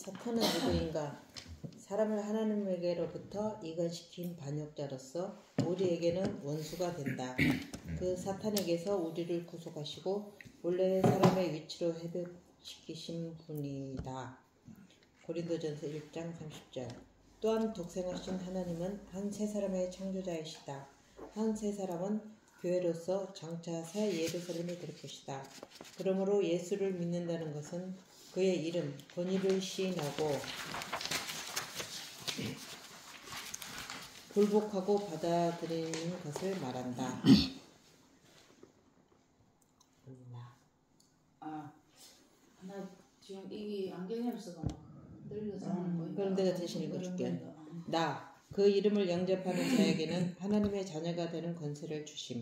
사탄은 누구인가? 사람을 하나님에게로부터 이간시킨 반역자로서 우리에게는 원수가 된다. 그 사탄에게서 우리를 구속하시고 원래의 사람의 위치로 회복시키신 분이다. 고린도전서 1장 30절. 또한 독생하신 하나님은 한 세 사람의 창조자이시다. 한 세 사람은 교회로서 장차 새 예루살렘이 될 것이다. 그러므로 예수를 믿는다는 것은 그의 이름, 권위를 시인하고 굴복하고 받아들이는 것을 말한다. 나 지금 이 안경이 없어서 막 늘려서 그럼 내가 대신 읽어줄게. 나, 그 이름을 영접하는 자에게는 하나님의 자녀가 되는 권세를 주심.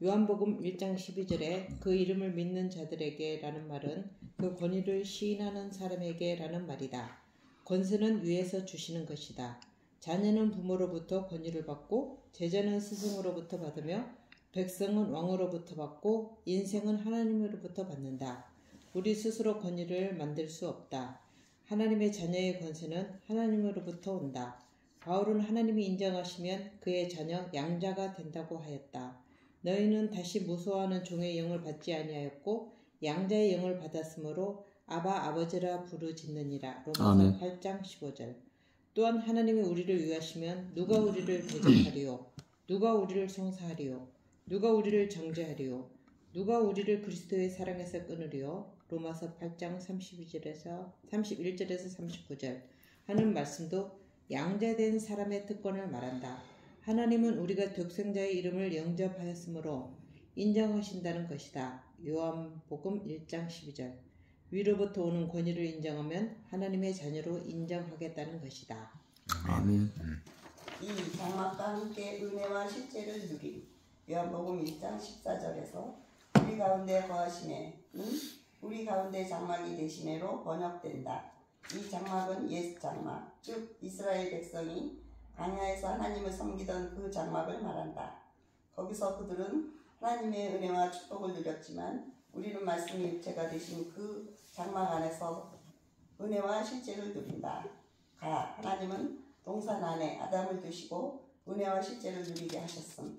요한복음 1장 12절에 그 이름을 믿는 자들에게 라는 말은 그 권위를 시인하는 사람에게 라는 말이다. 권세는 위에서 주시는 것이다. 자녀는 부모로부터 권위를 받고 제자는 스승으로부터 받으며 백성은 왕으로부터 받고 인생은 하나님으로부터 받는다. 우리 스스로 권위를 만들 수 없다. 하나님의 자녀의 권세는 하나님으로부터 온다. 바울은 하나님이 인정하시면 그의 자녀 양자가 된다고 하였다. 너희는 다시 무소하는 종의 영을 받지 아니하였고 양자의 영을 받았으므로 아바 아버지라 부르짖느니라. 로마서 8장 15절. 또한 하나님이 우리를 위하시면 누가 우리를 대적하리요? 누가 우리를 송사하리요? 누가 우리를 정죄하리요? 누가 우리를 그리스도의 사랑에서 끊으리요? 로마서 8장 31절에서 39절 하는 말씀도 양자된 사람의 특권을 말한다. 하나님은 우리가 독생자의 이름을 영접하였으므로 인정하신다는 것이다. 요한복음 1장 12절. 위로부터 오는 권위를 인정하면 하나님의 자녀로 인정하겠다는 것이다. 아멘. 이 장막과 함께 은혜와 실제를 누린 요한복음 1장 14절에서 우리 가운데 거하심에 우리 가운데 장막이 되심에로 번역된다. 이 장막은 옛 장막, 즉 이스라엘 백성이 광야에서 하나님을 섬기던 그 장막을 말한다. 거기서 그들은 하나님의 은혜와 축복을 누렸지만 우리는 말씀의 육체가 되신 그 장막 안에서 은혜와 실제를 누린다. 하나님은 동산 안에 아담을 두시고 은혜와 실제를 누리게 하셨음.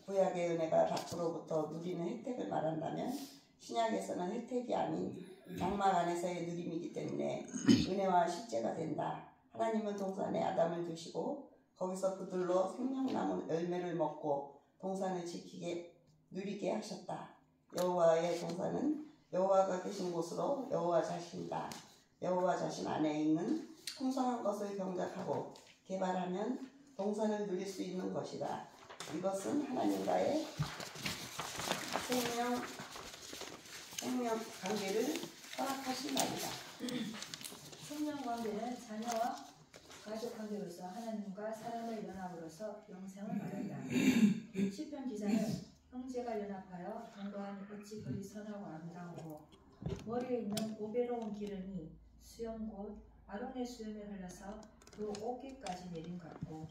구약의 은혜가 밖으로부터 누리는 혜택을 말한다면 신약에서는 혜택이 아닌 장막 안에서의 누림이기 때문에 은혜와 실제가 된다. 하나님은 동산에 아담을 두시고 거기서 그들로 생명나무 열매를 먹고 동산을 누리게 하셨다. 여호와의 동산은 여호와가 계신 곳으로 여호와 자신이다. 여호와 자신 안에 있는 풍성한 것을 경작하고 개발하면 동산을 누릴 수 있는 것이다. 이것은 하나님과의 생명 관계를 허락하신 말이다. 생명 관계는 자녀와 가족 관계로서 하나님과 사람의 연합으로서 영생을 말한다. 시편 기자는 형제가 연합하여 동거하니 어찌 그리 선하고 아름다우고 머리에 있는 오배로운 기름이 수염 곧 아론의 수염에 흘러서 그 어깨까지 내린 같고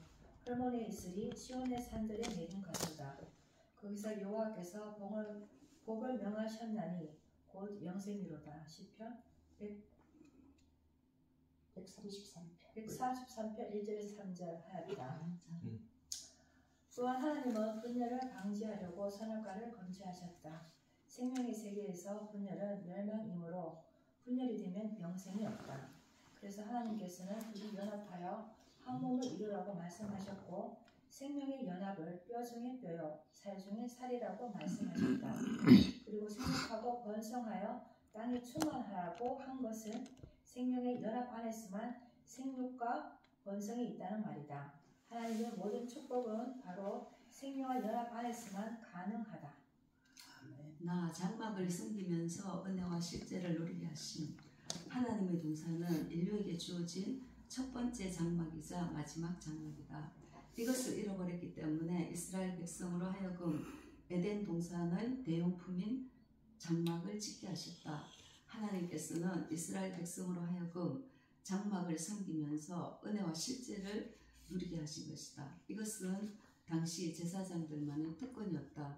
헐몬의 이슬이 시온의 산들에 내린 같도다. 거기서 여호와께서 복을 명하셨나니 곧 영생이로다. 시편 133편 1절에서 3절 하였다. 또한 하나님은 분열을 방지하려고 선악과를 금지하셨다. 생명의 세계에서 분열은 멸망이므로 분열이 되면 영생이 없다. 그래서 하나님께서는 둘이 연합하여 한 몸을 이루라고 말씀하셨고 생명의 연합을 뼈 중에 뼈요 살 중에 살이라고 말씀하셨다. 그리고 생육하고 번성하여 땅에 충만하라고 한 것은 생명의 연합 안에서만 생육과 번성이 있다는 말이다. 하나님의 모든 축복은 바로 생명과 연합 안에서만 가능하다. 나 장막을 섬기면서 은혜와 실제를 누리게 하신 하나님의 동산은 인류에게 주어진 첫 번째 장막이자 마지막 장막이다. 이것을 잃어버렸기 때문에 이스라엘 백성으로 하여금 에덴 동산의 대용품인 장막을 짓게 하셨다. 하나님께서는 이스라엘 백성으로 하여금 장막을 섬기면서 은혜와 실제를 누리게 하신 것이다. 이것은 당시 제사장들만의 특권이었다.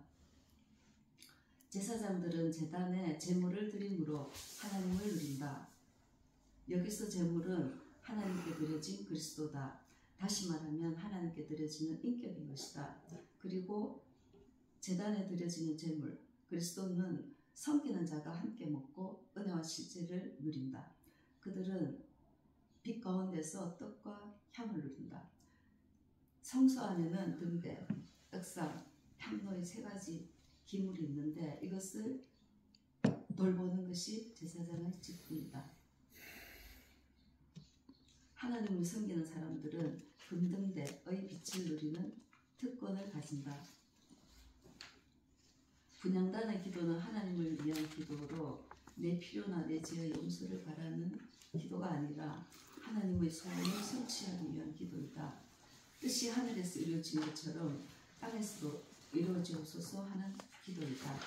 제사장들은 제단에 제물을 드림으로 하나님을 누린다. 여기서 제물은 하나님께 드려진 그리스도다. 다시 말하면 하나님께 드려지는 인격인 것이다. 그리고 제단에 드려지는 제물, 그리스도는 섬기는 자가 함께 먹고 은혜와 실제를 누린다. 그들은 빛 가운데서 떡과 향을 누린다. 성소 안에는 등대, 떡상, 향로의 3가지 기물이 있는데 이것을 돌보는 것이 제사장의 직분이다. 하나님을 섬기는 사람들은 금등대의 빛을 누리는 특권을 가진다. 분향단의 기도는 하나님을 위한 기도로 내 필요나 내 죄의 용서를 바라는 기도가 아니라 하나님의 소원을 성취하기 위한 기도이다. 뜻이 하늘에서 이루어진 것처럼 땅에서도 이루어지옵소서 하는 기도이다.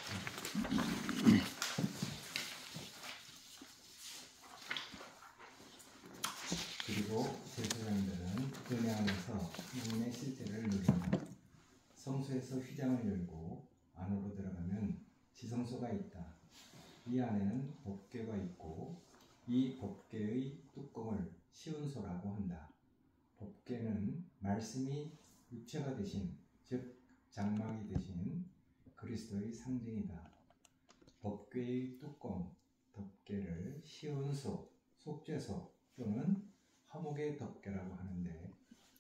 그리고 제사장들은 은혜 안에서 하나님의 실제를 누린다. 성소에서 휘장을 열고 안으로 들어가면 지성소가 있다. 이 안에는 법궤가 있고 이 법궤의 뚜껑을 시온소라고 한다. 법궤는 말씀이 육체가 되신, 즉 장막이 되신 그리스도의 상징이다. 법궤의 뚜껑, 덮개를 시온소, 속죄소 또는 화목의 덮개라고 하는데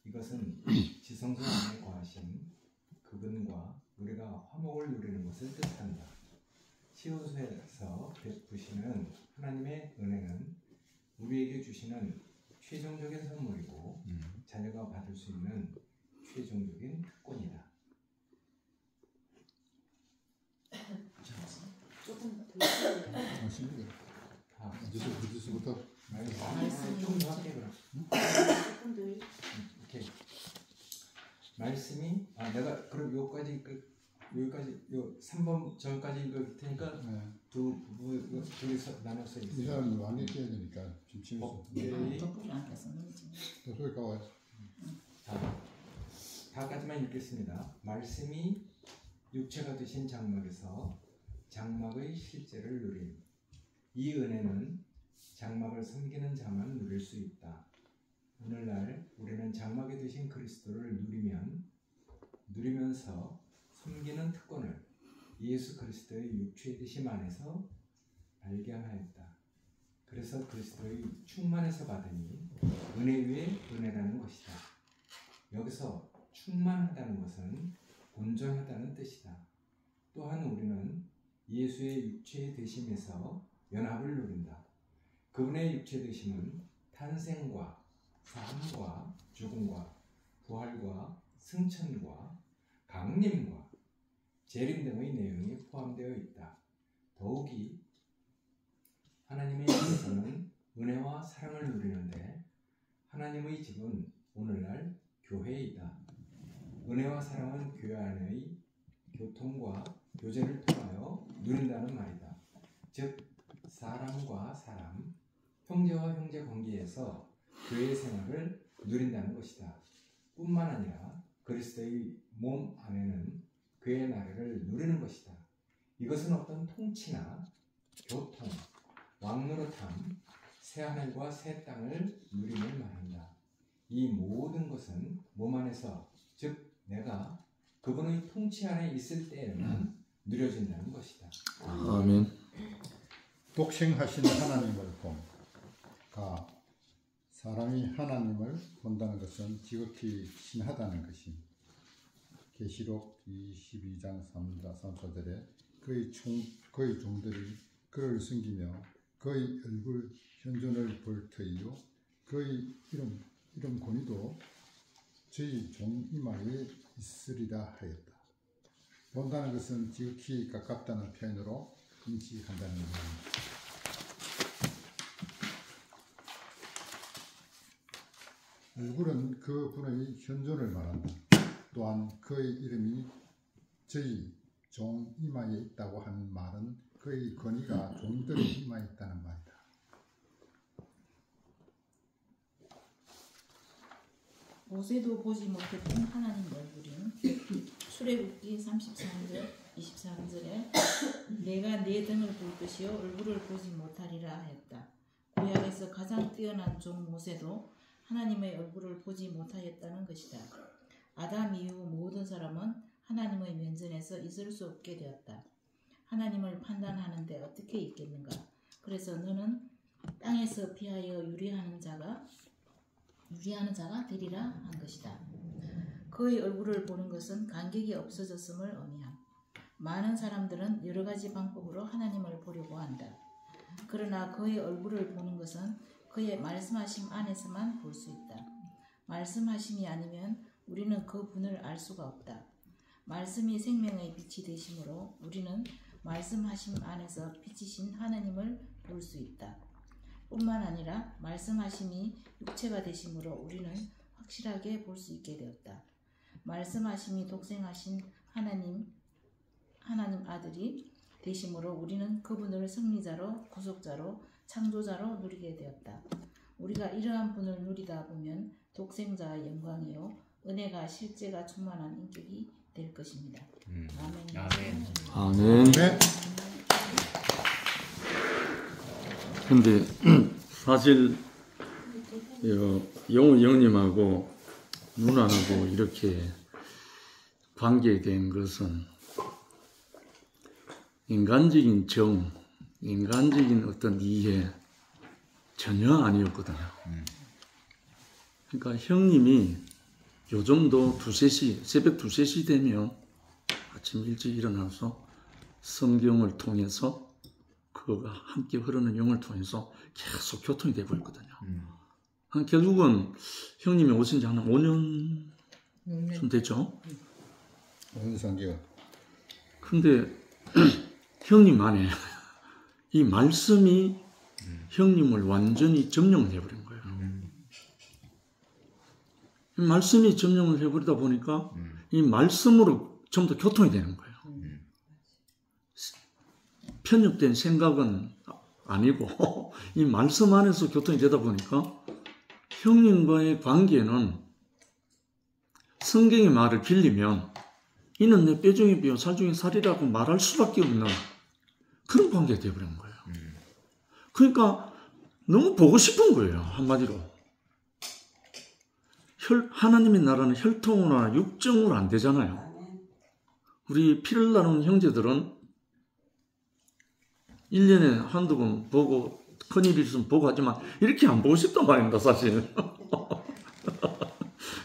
이것은 지성소 안에 거하신 그분과 우리가 화목을 누리는 것을 뜻한다. 시온소에서 베푸시는 하나님의 은혜는 우리에게 주시는 최종적인 선물이고 자녀가 받을 수 있는 최종적인 특권이다. 조금 더 있어요. 어디서부터 말씀이 좀 더 할게 그럼. 조금 더 이렇게 말씀이 내가 그럼 여기까지 요 3번 전까지 읽을 테니까 둘이서 나눠서 이 읽어요. 사람은 완전히 깨야 되니까 좀 치면서 법궤의 덕분이 안 돼서 그렇지. 또 소리가 와요. 다까지만 읽겠습니다. 말씀이 육체가 되신 장막에서 장막의 실제를 누림. 이 은혜는 장막을 섬기는 자만 누릴 수 있다. 오늘날 우리는 장막이 되신 그리스도를 누리면서 섬기는 특권을 예수 그리스도의 육체의 되심 안에서 발견하였다. 그래서 그리스도의 충만에서 받으니 은혜 위에 은혜라는 것이다. 여기서 충만하다는 것은 온전하다는 뜻이다. 또한 우리는 예수의 육체의 되심에서 연합을 누린다. 그분의 육체 되심은 탄생과 삶과 죽음과 부활과 승천과 강림과 재림 등의 내용이 포함되어 있다. 더욱이 하나님의 집에서는 은혜와 사랑을 누리는데 하나님의 집은 오늘날 교회이다. 은혜와 사랑은 교회 안의 교통과 교제를 통하여 누린다는 말이다. 즉 사람과 사람, 형제와 형제 관계에서 교회 생활을 누린다는 것이다. 뿐만 아니라 그리스도의 몸 안에는 그의 나라를 누리는 것이다. 이것은 어떤 통치나 교통, 왕노릇함, 새하늘과 새 땅을 누림을 말한다. 이 모든 것은 몸 안에서, 즉 내가 그분의 통치 안에 있을 때에만 누려진다는 것이다. 아멘. 독생하신 하나님을 가 사람이 하나님을 본다는 것은 지극히 신하다는 것임. 계시록 22장 3-4절에 그의 종들이 그를 숨기며 그의 얼굴 현존을 볼 터이요 그의 이름 권위도 저희 종 이마에 있으리라 하였다. 본다는 것은 지극히 가깝다는 표현으로 인식한다는 것입니다. 얼굴은 그 분의 현존을 말한다. 또한 그의 이름이 저희 종 이마에 있다고 하는 말은 그의 권위가 종들의 이마에 있다는 말이다. 모세도 보지 못했던 하나님 얼굴인 출애굽기 33절 23절에 내가 네 등을 볼 것이요 얼굴을 보지 못하리라 하였다. 구약에서 중에서 가장 뛰어난 종 모세도 하나님의 얼굴을 보지 못하였다는 것이다. 아담 이후 모든 사람은 하나님의 면전에서 있을 수 없게 되었다. 하나님을 판단하는데 어떻게 있겠는가? 그래서 너는 땅에서 피하여 유리하는 자가 되리라 한 것이다. 그의 얼굴을 보는 것은 간격이 없어졌음을 의미함. 많은 사람들은 여러 가지 방법으로 하나님을 보려고 한다. 그러나 그의 얼굴을 보는 것은 그의 말씀하심 안에서만 볼 수 있다. 말씀하심이 아니면 우리는 그 분을 알 수가 없다. 말씀이 생명의 빛이 되심으로 우리는 말씀하심 안에서 빛이신 하나님을 볼 수 있다. 뿐만 아니라 말씀하심이 육체가 되심으로 우리는 확실하게 볼 수 있게 되었다. 말씀하심이 독생하신 하나님 아들이 되심으로 우리는 그분을 승리자로, 구속자로, 창조자로 누리게 되었다. 우리가 이러한 분을 누리다 보면 독생자의 영광이요 은혜가 실제가 충만한 인격이 될 것입니다. 아멘. 아멘. 네. 근데 사실 영우 형님하고 누나하고 이렇게 관계된 것은 인간적인 정, 인간적인 어떤 이해 전혀 아니었거든요. 그러니까 형님이 요즘도 새벽 2, 3시 되면 아침 일찍 일어나서 성경을 통해서 그가 함께 흐르는 영을 통해서 계속 교통이 되고 있거든요. 결국은 형님이 오신 지 한 5년 좀 됐죠? 5년 상기가. 근데 형님 안에 이 말씀이 형님을 완전히 점령을 해버린 거예요. 이 말씀이 점령을 해버리다 보니까 이 말씀으로 전부 다 교통이 되는 거예요. 편협된 생각은 아니고 이 말씀 안에서 교통이 되다 보니까 형님과의 관계는 성경의 말을 빌리면 이는 내 뼈 중에 뼈, 살 중에 살이라고 말할 수밖에 없는 그런 관계가 되어버린 거예요. 그러니까 너무 보고 싶은 거예요. 한마디로. 하나님의 나라는 혈통으로나 육정으로 안 되잖아요. 우리 피를 나누는 형제들은 1년에 한두 번 보고 큰일이 있으면 보고 하지만 이렇게 안 보고 싶단 말입니다. 사실.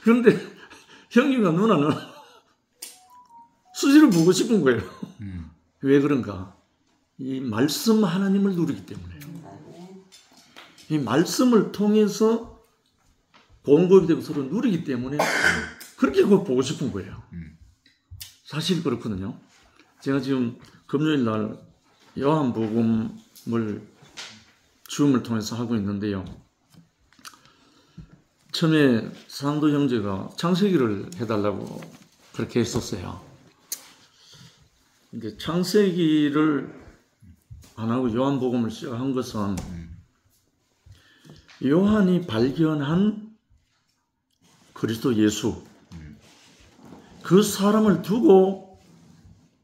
그런데 형님과 누나는 수시로 보고 싶은 거예요. 왜 그런가? 이 말씀 하나님을 누리기 때문에요. 이 말씀을 통해서 공급이 되고 서로 누리기 때문에 그렇게 그걸 보고 싶은 거예요. 사실 그렇거든요. 제가 지금 금요일 날 요한복음을 줌을 통해서 하고 있는데요. 처음에 산도 형제가 창세기를 해달라고 그렇게 했었어요. 근데 창세기를 안 하고 요한복음을 시작한 것은 요한이 발견한 그리스도 예수, 그 사람을 두고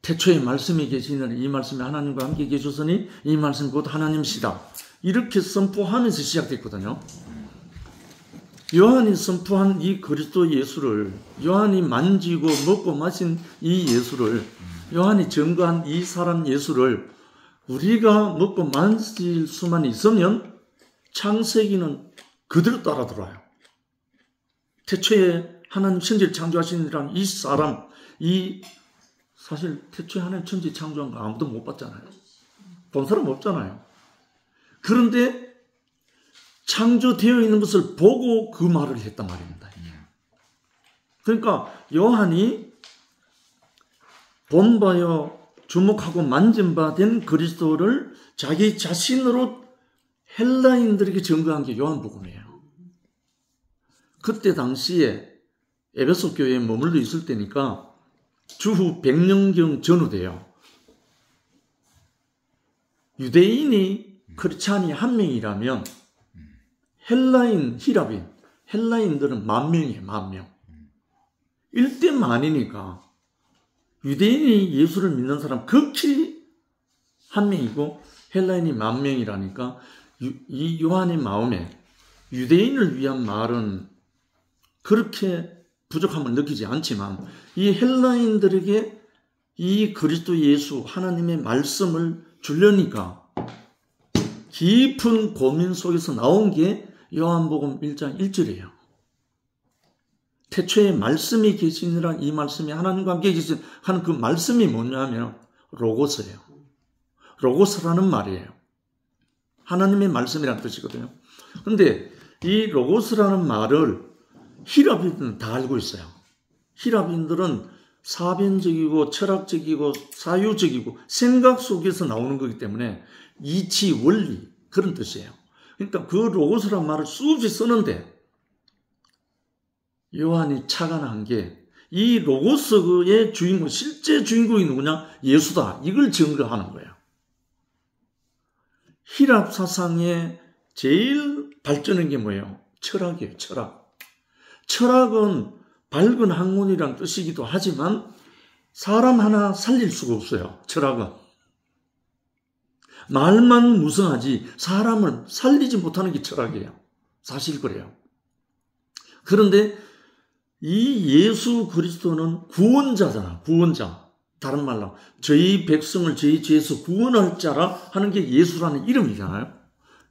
태초에 말씀이 계시는 이 말씀이 하나님과 함께 계셨으니 이 말씀이 곧 하나님이시다. 이렇게 선포하면서 시작됐거든요. 요한이 선포한 이 그리스도 예수를, 요한이 만지고 먹고 마신 이 예수를, 요한이 증거한 이 사람 예수를 우리가 먹고 만질 수만 있으면 창세기는 그대로 따라 들어와요. 태초에 하나님 천지를 창조하시니라 이 사람, 사실 태초에 하나님 천지 창조한 거 아무도 못 봤잖아요. 본 사람 없잖아요. 그런데 창조되어 있는 것을 보고 그 말을 했단 말입니다. 그러니까 요한이 본바여 주목하고 만진 바 된 그리스도를 자기 자신으로 헬라인들에게 증거한 게 요한복음이에요. 그때 당시에 에베소 교회에 머물러 있을 때니까 주후 100년경 전후돼요. 유대인이 크리스찬이 한 명이라면 헬라인, 히랍인, 헬라인들은 10,000명이에요. 10,000명. 1대 만이니까 유대인이 예수를 믿는 사람 극히 한 명이고 헬라인이 10,000명이라니까 이 요한의 마음에 유대인을 위한 말은 그렇게 부족함을 느끼지 않지만 이 헬라인들에게 이 그리스도 예수 하나님의 말씀을 주려니까 깊은 고민 속에서 나온 게 요한복음 1장 1절이에요. 태초에 말씀이 계시니라. 이 말씀이 하나님과 함께 계신 하는 그 말씀이 뭐냐면 로고스예요. 로고스라는 말이에요. 하나님의 말씀이라는 뜻이거든요. 근데 이 로고스라는 말을 히랍인들은 다 알고 있어요. 히랍인들은 사변적이고 철학적이고 사유적이고 생각 속에서 나오는 거기 때문에 이치, 원리 그런 뜻이에요. 그러니까 그 로고스라는 말을 수없이 쓰는데 요한이 착안한 게 이 로고스의 주인공, 실제 주인공이 누구냐? 예수다. 이걸 증거하는 거예요. 히랍 사상의 제일 발전한 게 뭐예요? 철학이에요. 철학. 철학은 밝은 학문이란 뜻이기도 하지만 사람 하나 살릴 수가 없어요. 철학은. 말만 무성하지 사람을 살리지 못하는 게 철학이에요. 사실 그래요. 그런데 이 예수 그리스도는 구원자잖아. 구원자. 다른 말로 저희 백성을 저희 죄에서 구원할 자라 하는 게 예수라는 이름이잖아요.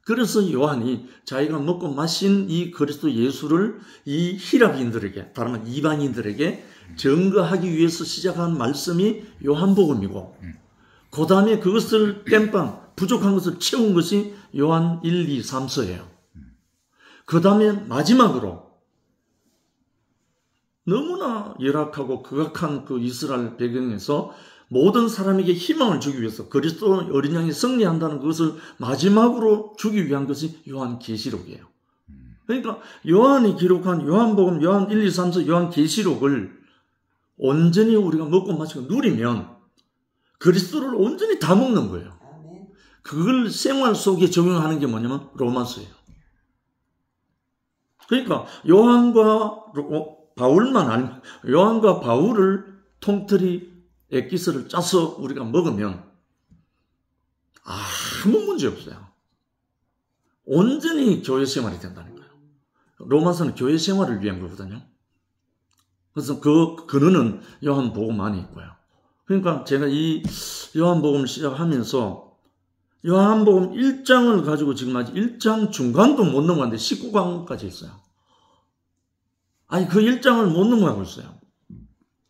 그래서 요한이 자기가 먹고 마신 이 그리스도 예수를 이 히랍인들에게, 다른 말 이방인들에게 증거하기 위해서 시작한 말씀이 요한복음이고 그 다음에 그것을 땜빵 부족한 것을 채운 것이 요한 1, 2, 3서예요. 그 다음에 마지막으로 너무나 열악하고 극악한 그 이스라엘 배경에서 모든 사람에게 희망을 주기 위해서 그리스도 어린 양이 승리한다는 것을 마지막으로 주기 위한 것이 요한계시록이에요. 그러니까 요한이 기록한 요한복음, 요한 1, 2, 3서 요한계시록을 온전히 우리가 먹고 마시고 누리면 그리스도를 온전히 다 먹는 거예요. 그걸 생활 속에 적용하는 게 뭐냐면 로마서예요. 그러니까 요한과 바울만 아니면 요한과 바울을 통틀이 엑기스를 짜서 우리가 먹으면 아무 문제 없어요. 온전히 교회 생활이 된다는 거예요. 로마서는 교회 생활을 위한 거거든요. 그래서 그 근원은 요한복음 안에 있고요. 그러니까 제가 이 요한복음을 시작하면서 요한복음 1장을 가지고 지금 아직 1장 중간도 못 넘어갔는데 19강까지 있어요. 아니 그 1장을 못 넘어가고 있어요.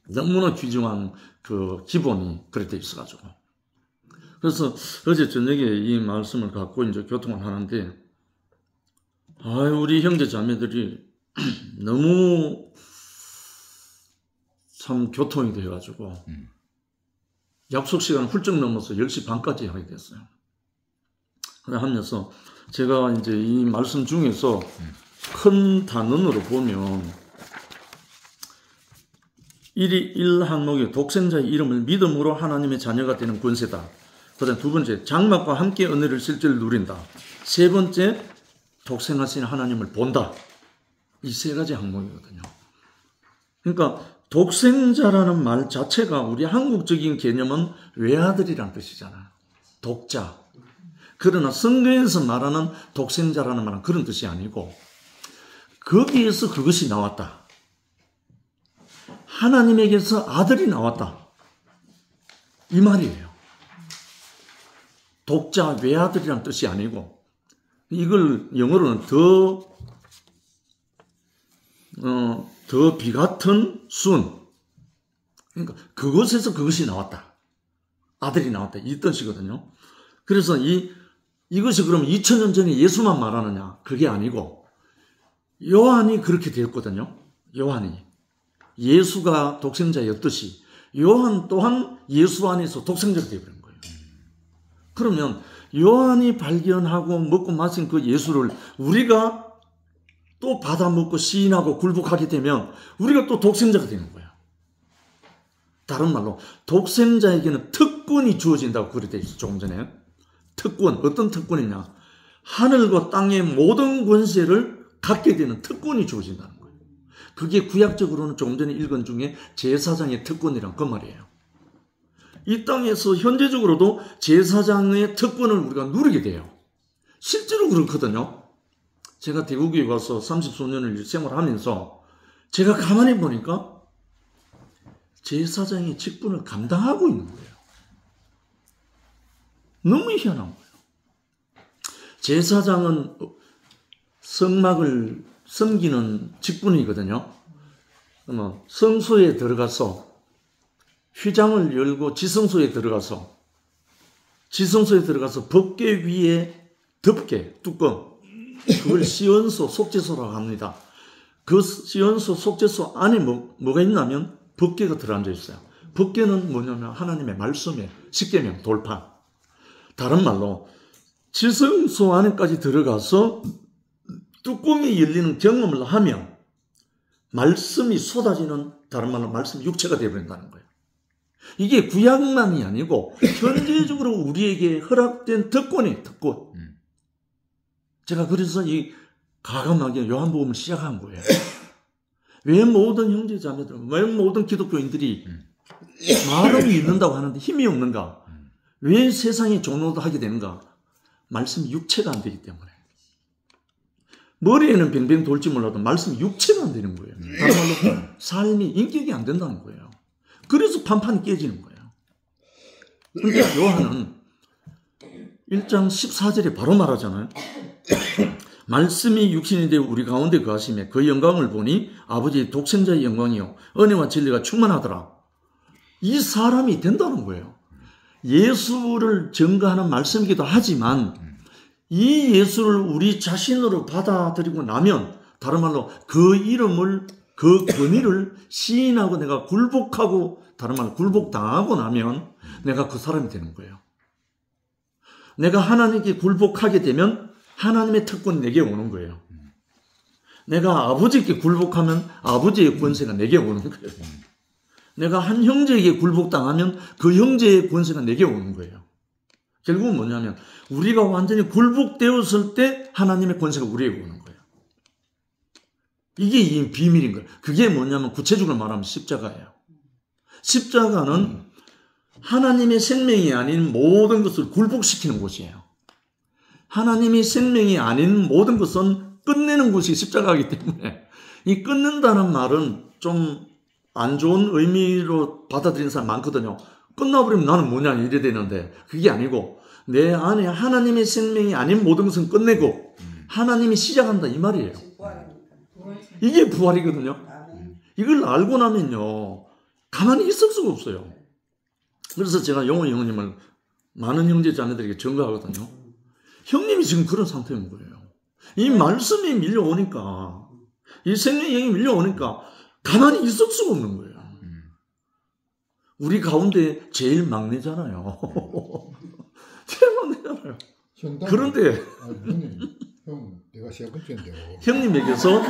너무나 귀중한 그 기본이 그렇게 있어가지고. 그래서 어제 저녁에 이 말씀을 갖고 이제 교통을 하는데, 우리 형제 자매들이 너무 참 교통이 돼가지고, 약속 시간 훌쩍 넘어서 10시 반까지 하게 됐어요. 그래 하면서 제가 이제 이 말씀 중에서 큰 단원으로 보면, 1항목에 독생자의 이름을 믿음으로 하나님의 자녀가 되는 권세다. 그 다음 두 번째, 장막과 함께 은혜를 실제로 누린다. 세 번째, 독생하신 하나님을 본다. 이 세 가지 항목이거든요. 그러니까 독생자라는 말 자체가 우리 한국적인 개념은 외아들이라는 뜻이잖아요. 독자. 그러나 성경에서 말하는 독생자라는 말은 그런 뜻이 아니고 거기에서 그것이 나왔다. 하나님에게서 아들이 나왔다. 이 말이에요. 독자, 외아들이라는 뜻이 아니고 이걸 영어로는 더 비같은 순. 그러니까 그것에서 그것이 나왔다. 아들이 나왔다. 이 뜻이거든요. 그래서 이것이 그럼 2000년 전에 예수만 말하느냐? 그게 아니고 요한이 그렇게 되었거든요. 요한이. 예수가 독생자였듯이 요한 또한 예수 안에서 독생자가 되어버린 거예요. 그러면 요한이 발견하고 먹고 마신 그 예수를 우리가 또 받아 먹고 시인하고 굴복하게 되면 우리가 또 독생자가 되는 거예요. 다른 말로 독생자에게는 특권이 주어진다고 그래 돼 있어. 조금 전에. 특권. 어떤 특권이냐? 하늘과 땅의 모든 권세를 갖게 되는 특권이 주어진다는 거예요. 그게 구약적으로는 조금 전에 읽은 중에 제사장의 특권이란 그 말이에요. 이 땅에서 현재적으로도 제사장의 특권을 우리가 누리게 돼요. 실제로 그렇거든요. 제가 대구에 와서 30수년을 생활하면서 제가 가만히 보니까 제사장의 직분을 감당하고 있는 거예요. 너무 희한한 거예요. 제사장은 성막을 섬기는 직분이거든요. 그러면 성소에 들어가서 휘장을 열고 지성소에 들어가서 법궤 위에 덮개, 뚜껑, 그걸 시언소, 속죄소라고 합니다. 그 시언소, 속죄소 안에 뭐가 있냐면 법궤가 들어앉아 있어요. 법궤는 뭐냐면 하나님의 말씀에 십계명, 돌판. 다른 말로 지성소 안에까지 들어가서 뚜껑이 열리는 경험을 하면 말씀이 쏟아지는, 다른 말로 말씀 육체가 되어버린다는 거예요. 이게 구약만이 아니고 현재적으로 우리에게 허락된 특권이에요. 특권. 제가 그래서 이 가감하게 요한복음을 시작한 거예요. 왜 모든 형제자매들, 왜 모든 기독교인들이 말은 믿는다고 하는데 힘이 없는가? 왜 세상에 종로도 하게 되는가? 말씀이 육체가 안 되기 때문에. 머리에는 뱅뱅 돌지 몰라도 말씀이 육체가 안 되는 거예요. 다른 말로 삶이 인격이 안 된다는 거예요. 그래서 판판이 깨지는 거예요. 그러니까 요한은 1장 14절에 바로 말하잖아요. 말씀이 육신이 되어 우리 가운데 거하심에 그 영광을 보니 아버지의 독생자의 영광이요 은혜와 진리가 충만하더라. 이 사람이 된다는 거예요. 예수를 증거하는 말씀이기도 하지만 이 예수를 우리 자신으로 받아들이고 나면, 다른 말로 그 이름을, 그 권위를 시인하고 내가 굴복하고, 다른 말로 굴복당하고 나면 내가 그 사람이 되는 거예요. 내가 하나님께 굴복하게 되면 하나님의 특권이 내게 오는 거예요. 내가 아버지께 굴복하면 아버지의 권세가 내게 오는 거예요. 내가 한 형제에게 굴복당하면 그 형제의 권세가 내게 오는 거예요. 결국은 뭐냐면 우리가 완전히 굴복되었을 때 하나님의 권세가 우리에게 오는 거예요. 이게 이 비밀인 거예요. 그게 뭐냐면 구체적으로 말하면 십자가예요. 십자가는 하나님의 생명이 아닌 모든 것을 굴복시키는 곳이에요. 하나님의 생명이 아닌 모든 것은 끝내는 곳이 십자가이기 때문에 이 끊는다는 말은 좀 안 좋은 의미로 받아들이는 사람 많거든요. 끝나버리면 나는 뭐냐 이래 되는데 그게 아니고 내 안에 하나님의 생명이 아닌 모든 것은 끝내고 하나님이 시작한다 이 말이에요. 이게 부활이거든요. 이걸 알고 나면요 가만히 있을 수가 없어요. 그래서 제가 영호 형님을 많은 형제 자매들에게 증거하거든요. 형님이 지금 그런 상태인 거예요. 이 말씀이 밀려오니까, 이 생명의 영이 밀려오니까 가만히 있을 수가 없는 거예요. 우리 가운데 제일 막내잖아요. 제일 막내잖아요. 그런데 형, 내가 세 번째인데 형님에게서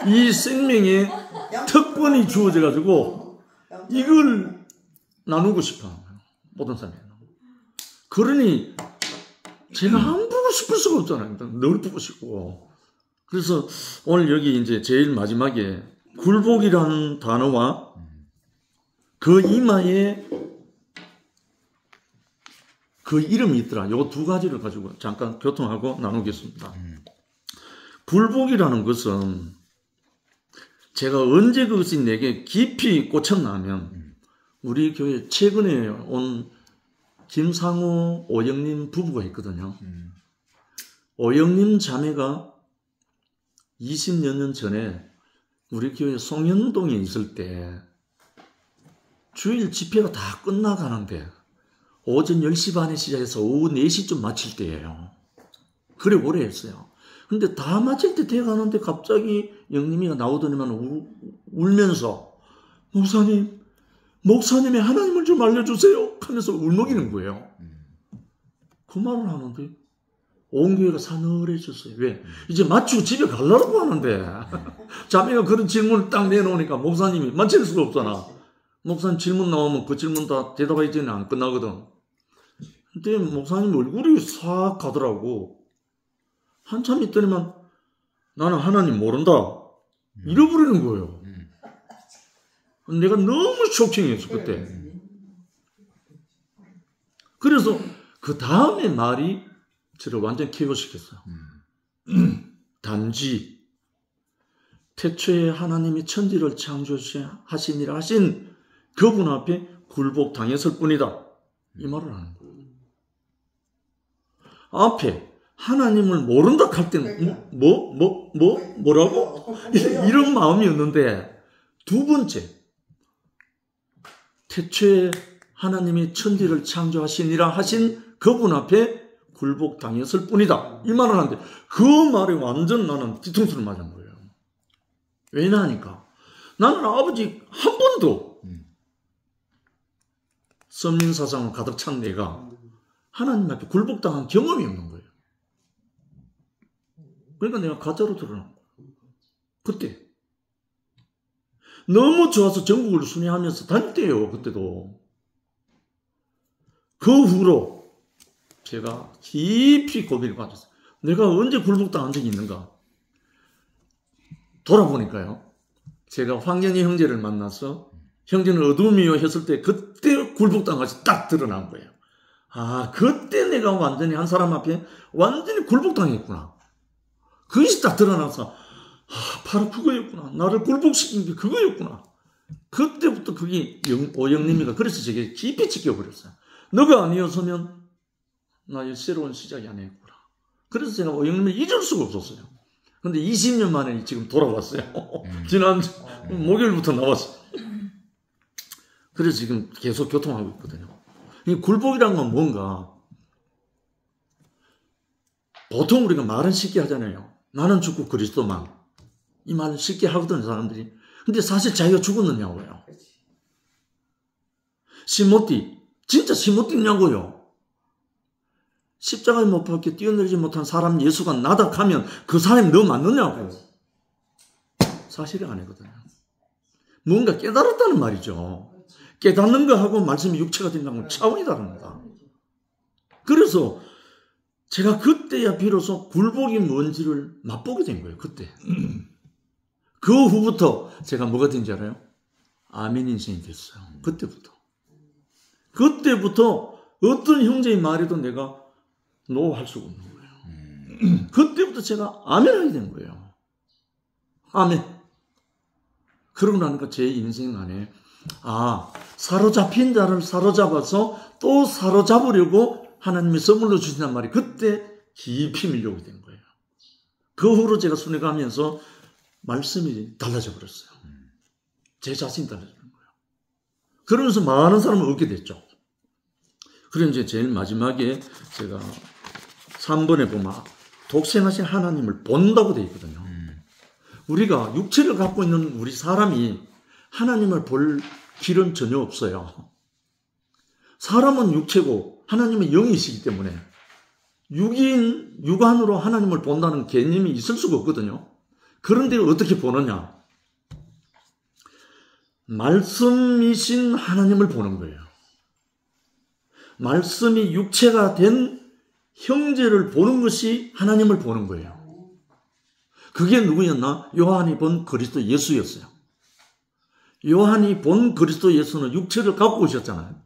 이 생명의 특권이 주어져가지고 이걸 나누고 싶어요. 모든 사람이. 그러니 제가 안 보고 싶을 수가 없잖아요. 늘 보고 싶고. 그래서 오늘 여기 이제 제일 마지막에 굴복이라는 단어와 그 이마에 그 이름이 있더라. 요 두 가지를 가지고 잠깐 교통하고 나누겠습니다. 굴복이라는 것은 제가 언제 그것이 내게 깊이 꽂혔나 하면 우리 교회 최근에 온 김상우, 오영님 부부가 있거든요. 오영님 자매가 20여 년 전에 우리 교회 송현동에 있을 때 주일 집회가 다 끝나가는데 오전 10시 반에 시작해서 오후 4시쯤 마칠 때예요. 그래 오래 했어요. 근데 다 마칠 때 돼가는데 갑자기 영님이가 나오더니만 울면서 목사님의 하나님을 좀 알려주세요 하면서 울먹이는 거예요. 그 말을 하는데 온 교회가 사늘해졌어요. 왜? 이제 마치고 집에 가려고 하는데 자매가 그런 질문을 딱 내놓으니까 목사님이 맞힐 수가 없잖아. 목사님 질문 나오면 그 질문 다 대답하기 전에 안 끝나거든. 근데 목사님 얼굴이 싹 가더라고. 한참 있더니만 나는 하나님 모른다. 잃어버리는 거예요. 내가 너무 쇼킹했어 그때. 그래서 그 다음에 말이 저를 완전 KO시켰어요. 단지 태초에 하나님이 천지를 창조하시니라 하신 그분 앞에 굴복당했을 뿐이다. 이 말을 하는 거예요. 앞에 하나님을 모른다 할 때는 뭐라고? 이런 마음이었는데, 두 번째, 태초에 하나님이 천지를 창조하시니라 하신 그분 앞에 굴복당했을 뿐이다. 이 말을 하는데, 그 말에 완전 나는 뒤통수를 맞은 거예요. 왜냐하니까 나는 아버지 한 번도 선민사상을 가득 찬 내가 하나님 앞에 굴복당한 경험이 없는 거예요. 그러니까 내가 가짜로 드러난 거예요. 그때 너무 좋아서 전국을 순회하면서 다닐 때예요. 그때도. 그 후로 제가 깊이 고민을 받았어요. 내가 언제 굴복당한 적이 있는가? 돌아보니까요, 제가 황현희 형제를 만나서 형제는 어둠이요 했을 때 그때 굴복당같이 딱 드러난 거예요. 아, 그때 내가 완전히 한 사람 앞에 완전히 굴복당했구나. 그것이 딱 드러나서, 아, 바로 그거였구나. 나를 굴복시킨 게 그거였구나. 그때부터 그게 오영림이가 그래서 제게 깊이 지켜버렸어요. 너가 아니었으면 나의 새로운 시작이 아니었구나. 그래서 제가 오영림을 잊을 수가 없었어요. 근데 20년 만에 지금 돌아왔어요. 지난 목요일부터 나왔어요. 그래서 지금 계속 교통하고 있거든요. 이 굴복이란 건 뭔가, 보통 우리가 말은 쉽게 하잖아요. 나는 죽고 그리스도만. 이 말은 쉽게 하거든요, 사람들이. 근데 사실 자기가 죽었느냐고요. 시모티, 진짜 시모티냐고요. 십자가에 못 박혀 뛰어내리지 못한 사람 예수가 나닥하면 그 사람이 너 맞느냐고. 사실이 아니거든요. 뭔가 깨달았다는 말이죠. 깨닫는 거하고 말씀이 육체가 된다는 건 차원이 다릅니다. 그래서 제가 그때야 비로소 굴복이 뭔지를 맛보게 된 거예요. 그때. 그 후부터 제가 뭐가 된지 알아요? 아멘 인생이 됐어요. 그때부터 어떤 형제의 말에도 내가 노할 수가 없는 거예요. 그때부터 제가 아멘하게 된 거예요. 아멘. 그러고 나니까 제 인생 안에, 아, 사로잡힌 자를 사로잡아서 또 사로잡으려고 하나님이 선물로 주신단 말이 그때 깊이 밀려오게 된 거예요. 그 후로 제가 순회가면서 말씀이 달라져 버렸어요. 제 자신이 달라지는 거예요. 그러면서 많은 사람을 얻게 됐죠. 그래서 이제 제일 마지막에 제가 3번에 보면 독생하신 하나님을 본다고 되어 있거든요. 우리가 육체를 갖고 있는 우리 사람이 하나님을 볼 길은 전혀 없어요. 사람은 육체고 하나님은 영이시기 때문에 육안으로 하나님을 본다는 개념이 있을 수가 없거든요. 그런데 어떻게 보느냐? 말씀이신 하나님을 보는 거예요. 말씀이 육체가 된 형제를 보는 것이 하나님을 보는 거예요. 그게 누구였나? 요한이 본 그리스도 예수였어요. 요한이 본 그리스도 예수는 육체를 갖고 오셨잖아요.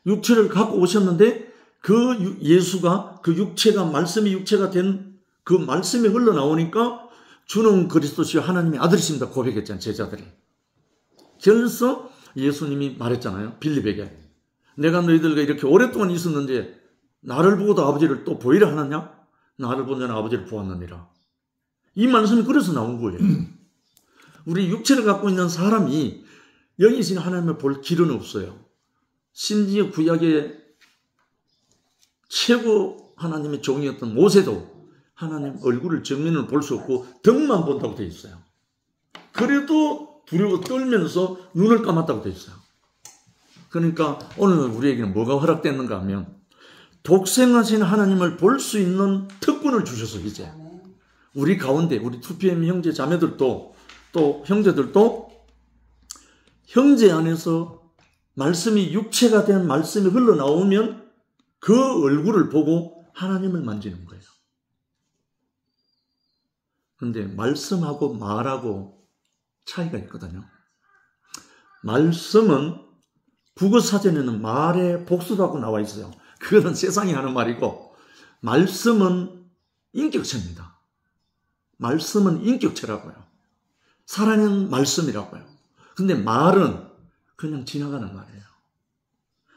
육체를 갖고 오셨는데 그 예수가, 그 육체가, 말씀이 육체가 된 그 말씀이 흘러나오니까 주는 그리스도시요 하나님의 아들이십니다 고백했잖아요, 제자들이. 그래서 예수님이 말했잖아요, 빌립에게. 내가 너희들과 이렇게 오랫동안 있었는데 나를 보고도 아버지를 또 보이려 하느냐? 나를 본 자는 아버지를 보았느니라. 이 말씀이 그래서 나온 거예요. 우리 육체를 갖고 있는 사람이 영이신 하나님을 볼 길은 없어요. 심지어 구약의 최고 하나님의 종이었던 모세도 하나님 얼굴을 정면을 볼 수 없고 등만 본다고 되어 있어요. 그래도 두려워 떨면서 눈을 감았다고 되어 있어요. 그러니까 오늘 우리에게는 뭐가 허락됐는가 하면 독생하신 하나님을 볼 수 있는 특권을 주셔서 이제 우리 가운데 우리 2PM 형제 자매들도 또 형제들도 형제 안에서 말씀이 육체가 된 말씀이 흘러나오면 그 얼굴을 보고 하나님을 만지는 거예요. 그런데 말씀하고 말하고 차이가 있거든요. 말씀은 국어사전에는 말의 복수라고 나와 있어요. 그거는 세상이 하는 말이고, 말씀은 인격체입니다. 말씀은 인격체라고요. 살아있는 말씀이라고요. 근데 말은 그냥 지나가는 말이에요.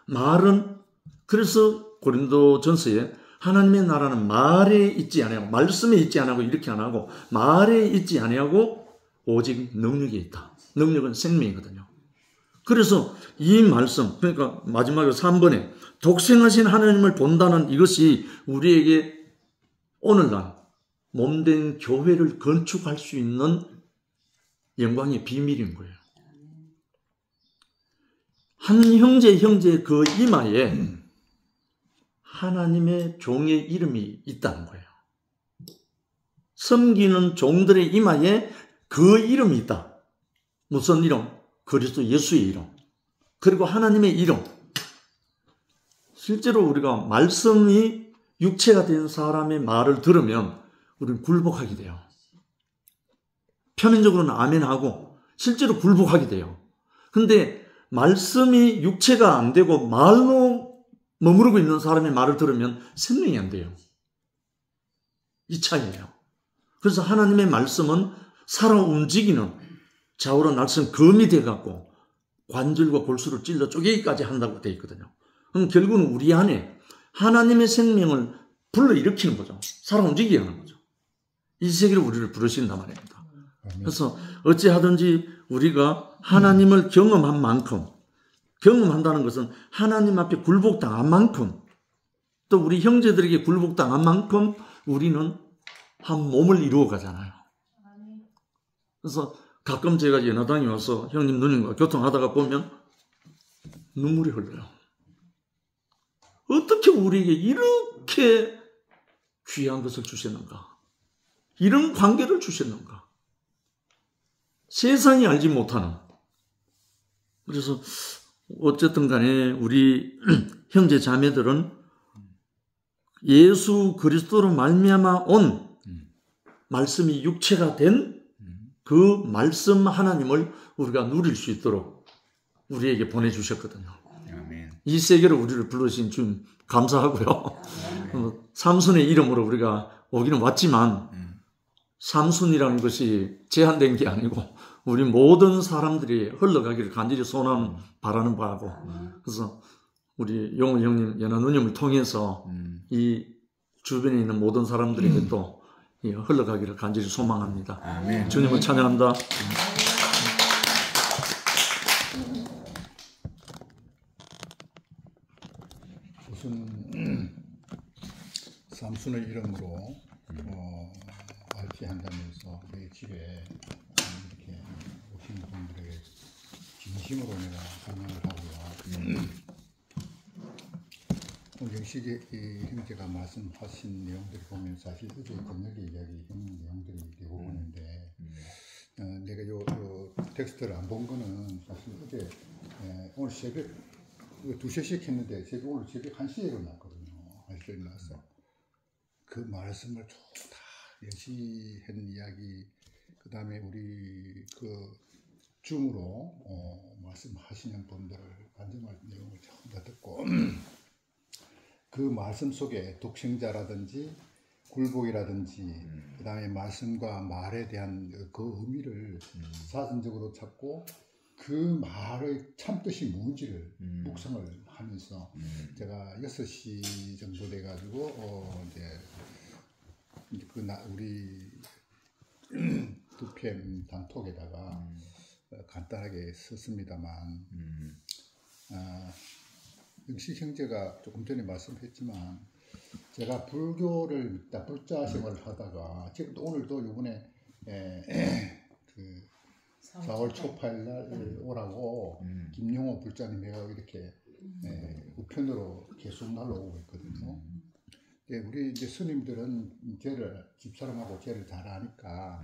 말은 그래서 고린도전서에 하나님의 나라는 말에 있지 아니하고 말씀에 있지 아니하고 이렇게 안 하고 말에 있지 아니하고 오직 능력에 있다. 능력은 생명이거든요. 그래서 이 말씀, 그러니까 마지막에 3번에 독생하신 하나님을 본다는 이것이 우리에게 오늘날 몸된 교회를 건축할 수 있는 영광의 비밀인 거예요. 한 형제 그 이마에 하나님의 종의 이름이 있다는 거예요. 섬기는 종들의 이마에 그 이름이 있다. 무슨 이름? 그리스도 예수의 이름. 그리고 하나님의 이름. 실제로 우리가 말씀이 육체가 된 사람의 말을 들으면 우리는 굴복하게 돼요. 표면적으로는 아멘하고 실제로 굴복하게 돼요. 근데 말씀이 육체가 안 되고 말로 머무르고 있는 사람의 말을 들으면 생명이 안 돼요. 이 차이예요. 그래서 하나님의 말씀은 살아 움직이는 좌우로 날선 검이 돼갖고 관절과 골수를 찔러 쪼개기까지 한다고 되어 있거든요. 그럼 결국은 우리 안에 하나님의 생명을 불러일으키는 거죠. 살아 움직이게 하는 거죠. 이 세계로 우리를 부르신단 말입니다. 그래서 어찌하든지 우리가 하나님을 경험한 만큼, 경험한다는 것은 하나님 앞에 굴복당한 만큼, 또 우리 형제들에게 굴복당한 만큼 우리는 한 몸을 이루어 가잖아요. 그래서 가끔 제가 연화당에 와서 형님 누님과 교통하다가 보면 눈물이 흘러요. 어떻게 우리에게 이렇게 귀한 것을 주셨는가? 이런 관계를 주셨는가? 세상이 알지 못하는. 그래서 어쨌든 간에 우리 형제 자매들은 예수 그리스도로 말미암아 온 말씀이 육체가 된 그 말씀 하나님을 우리가 누릴 수 있도록 우리에게 보내주셨거든요. 이 세계로 우리를 불러주신 주님 감사하고요. 삼순의 이름으로 우리가 오기는 왔지만 삼순이라는 것이 제한된 게 아니고 우리 모든 사람들이 흘러가기를 간절히 소원 바라는 바고, 그래서 우리 용훈 형님, 연하 누님을 통해서 이 주변에 있는 모든 사람들에게 또 흘러가기를 간절히 소망합니다. 아멘. 주님을 찬양합니다. 우선 삼순의 이름으로 알게한다면서 내 집에 이렇게 오신 분들에게 진심으로 내가 감사를 하고요. 영식이 형제가 말씀하신 내용들을 보면 사실 어제 저녁에 이야기한 내용들이 대부분인데 내가 요 텍스트를 안 본 거는 사실 어제 오늘 새벽 2시에 했는데 오늘 새벽 1시에 일어났거든요. 1시에 일어나서 그 말씀을 다 열심히 한 이야기, 그 다음에 우리 그 줌으로 말씀하시는 분들을 간증할 내용을 전부 다 듣고 그 말씀 속에 독생자라든지 굴복이라든지 그 다음에 말씀과 말에 대한 그 의미를 사전적으로 찾고 그 말의 참뜻이 뭔지를 묵상을 하면서 제가 6시 정도 돼가지고 이제 우리 2PM 단톡에다가 간단하게 썼습니다만 역시 형제가 조금 전에 말씀했지만 제가 불교를 믿다 불자생활을 하다가 지금도 오늘도 이번에 그 4월 초파일 날 오라고 김용호 불자님 해가 이렇게 우편으로 계속 날라오고 있거든요. 우리 이제 스님들은 쟤를 집사람하고 쟤를 잘 아니까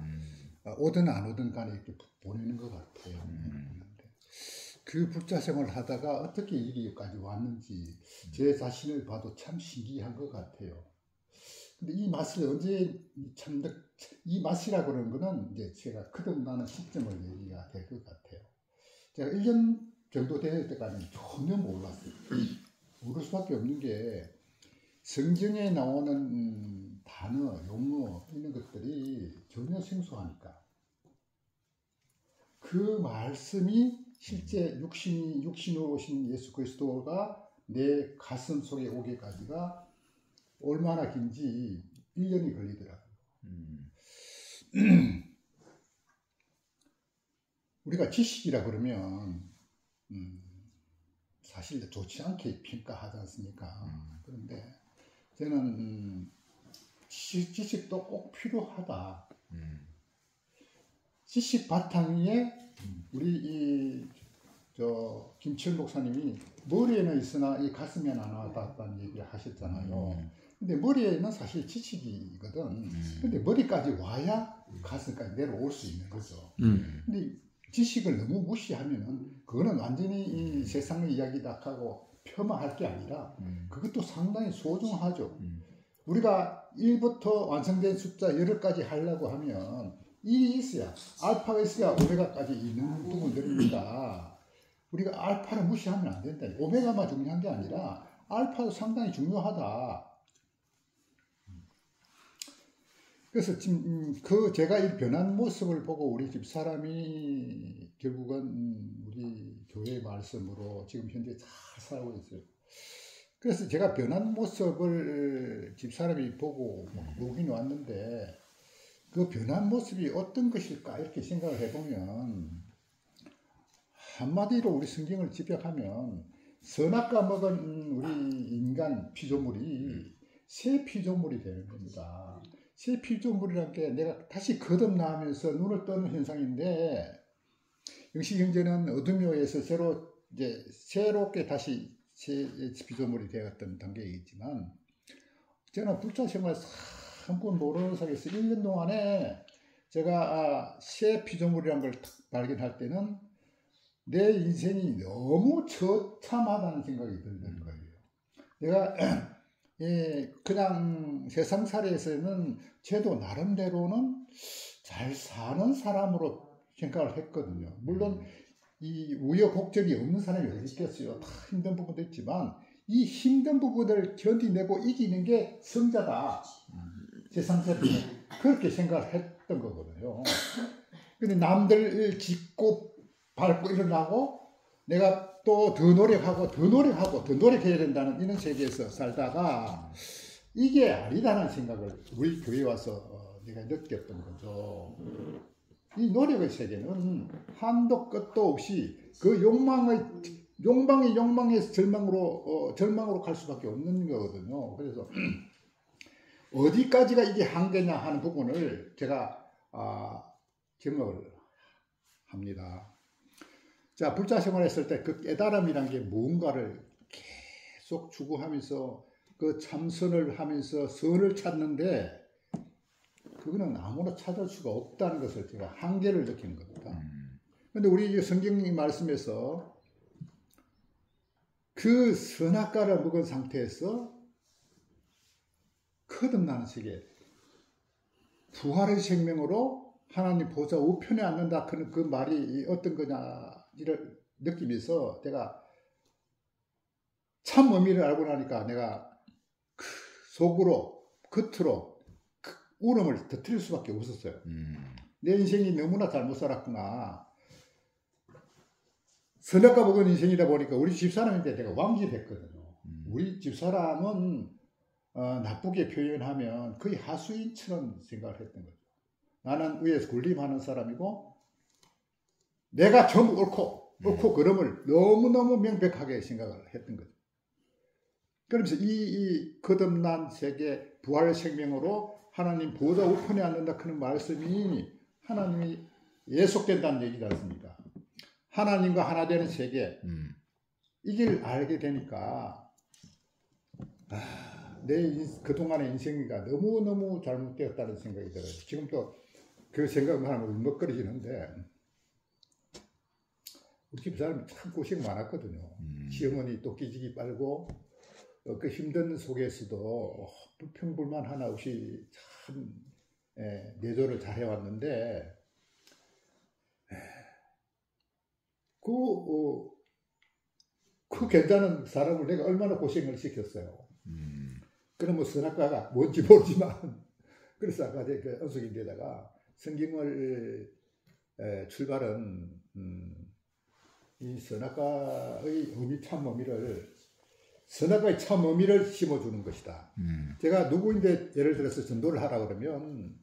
오든 안 오든 간에 이렇게 보내는 것 같아요. 그 불자 생활을 하다가 어떻게 여기까지 왔는지 제 자신을 봐도 참 신기한 것 같아요. 근데 이 맛을 언제 이 맛이라고 그러는 거는 이제 제가 거듭나는 시점을 얘기가 될 것 같아요. 제가 1년 정도 될 때까지는 전혀 몰랐어요. 모를 수밖에 없는 게 성경에 나오는 단어, 용어 이런 것들이 전혀 생소하니까 그 말씀이 실제 육신으로 오신 예수 그리스도가 내 가슴 속에 오기까지가 얼마나 긴지 1년이 걸리더라고요. 우리가 지식이라 그러면 사실 좋지 않게 평가하지 않습니까? 그런데 저는 지식도 꼭 필요하다. 지식 바탕 위에 우리 김철 목사님이 머리에는 있으나 이 가슴에는 안 와닿았다는 얘기를 하셨잖아요. 근데 머리에는 사실 지식이거든. 근데 머리까지 와야 가슴까지 내려올 수 있는 거죠. 근데 지식을 너무 무시하면은 그거는 완전히 이 세상의 이야기다 하고 폄하할 게 아니라 그것도 상당히 소중하죠. 우리가 1부터 완성된 숫자 10까지 하려고 하면 1이 있어야 알파가 있어야 오메가까지 있는 부분들입니다. 우리가 알파를 무시하면 안 된다. 오메가만 중요한 게 아니라 알파도 상당히 중요하다. 그래서 지금 제가 이 변한 모습을 보고 우리 집사람이 결국은 우리 교회의 말씀으로 지금 현재 잘 살고 있어요. 그래서 제가 변한 모습을 집사람이 보고 오긴 왔는데 그 변한 모습이 어떤 것일까 이렇게 생각을 해보면 한마디로 우리 성경을 집약하면 선악과 먹은 우리 인간 피조물이 새 피조물이 되는 겁니다. 새 피조물이라는 게 내가 다시 거듭나면서 눈을 뜨는 현상인데 영식 형제는 어둠에 의해서 새롭게 다시 새 피조물이 되었던 단계이지만 저는 불자 생활 한번 모르는 속에서 1년 동안에 제가 새 피조물이라는 걸 발견할 때는 내 인생이 너무 처참하다는 생각이 들는 거예요. 내가 그냥 세상살이에서는 저도 나름대로는 잘 사는 사람으로 생각을 했거든요. 물론 이 우여곡절이 없는 사람이 어디 있겠어요. 다 힘든 부분도 있지만 이 힘든 부분을 견디내고 이기는 게 성자다. 세상살이는 그렇게 생각을 했던 거거든요. 근데 남들 짚고 밟고 일어나고 내가 또 더 노력해야 된다는 이런 세계에서 살다가 이게 아니다는 생각을 우리 교회에 와서 내가 느꼈던 거죠. 이 노력의 세계는 한도 끝도 없이 그 욕망에서 절망으로 갈 수밖에 없는 거거든요. 그래서 어디까지가 이게 한계냐 하는 부분을 제가 경험을 합니다. 자, 불자 생활했을 때 그 깨달음이란 게 무언가를 계속 추구하면서 그 참선을 하면서 선을 찾는데 그거는 아무나 찾을 수가 없다는 것을 제가 한계를 느끼는 겁니다. 그런데 우리 성경 말씀에서 그 선악과를 먹은 상태에서 거듭나는 세계, 부활의 생명으로 하나님 보좌 우편에 앉는다 하는 그 말이 어떤 거냐를 느끼면서 내가 참 의미를 알고 나니까 내가 속으로 겉으로 울음을 터뜨릴 수밖에 없었어요. 내 인생이 너무나 잘못 살았구나. 선악과 먹은 인생이다 보니까 우리 집사람인데 내가 왕집했거든요. 우리 집사람은 나쁘게 표현하면 거의 하수인처럼 생각을 했던 거죠. 나는 위에서 군림하는 사람이고 내가 전부 옳고 그름을 너무너무 명백하게 생각을 했던 거죠. 그러면서 이 거듭난 세계 부활의 생명으로 하나님 보좌 우편에 앉는다 하는 말씀이 하나님이 예속된다는 얘기지 않습니까? 하나님과 하나 되는 세계 이걸 알게 되니까 내 그동안의 인생이가 너무너무 잘못되었다는 생각이 들어요. 지금 또 그 생각을 하면 울먹거리시는데 우리 집사람이 참 고생 많았거든요. 시어머니 또 기지기 빨고 그 힘든 속에서도 불평불만 하나 없이 참 내조를 잘 해왔는데 그 괜찮은 사람을 내가 얼마나 고생을 시켰어요. 그럼 뭐 선악과가 뭔지 모르지만 그래서 아까 그 언석인데다가 성경을 출발은 이 선악과의 의미 참 의미를 선악과의 참 의미를 심어주는 것이다. 제가 누구인데 예를 들어서 전도를 하라 그러면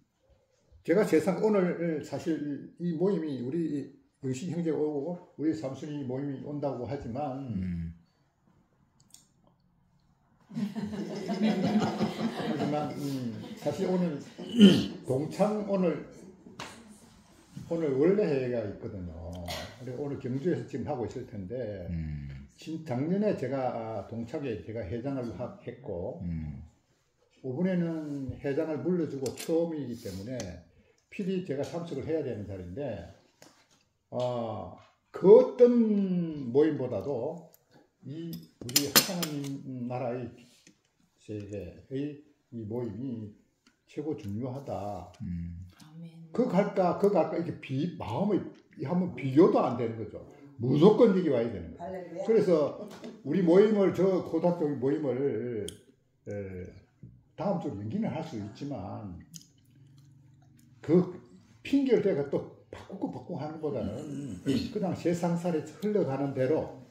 제가 세상 오늘 사실 이 모임이 우리 영신 형제가 오고 우리 삼순이 모임이 온다고 하지만 하지만 사실 오늘 동창 오늘 원래 회의가 있거든요. 그리고 오늘 경주에서 지금 하고 있을 텐데 작년에 제가 동창회 제가 회장을 했고 이번에는 회장을 물려주고 처음이기 때문에 필히 제가 참석을 해야 되는 자리인데 그 어떤 모임보다도 이 우리 하나님 나라의 세계의 이 모임이 최고 중요하다. 그 갈까 이렇게 마음이 한번 비교도 안 되는 거죠. 무조건 여기 와야 되는 거예요. 그래서 우리 모임을 저 고등학교 모임을 다음 주 연기는 할 수 있지만 그 핑계를 대가 또 바꾸고 하는 것보다는 그냥 세상살이 흘러가는 대로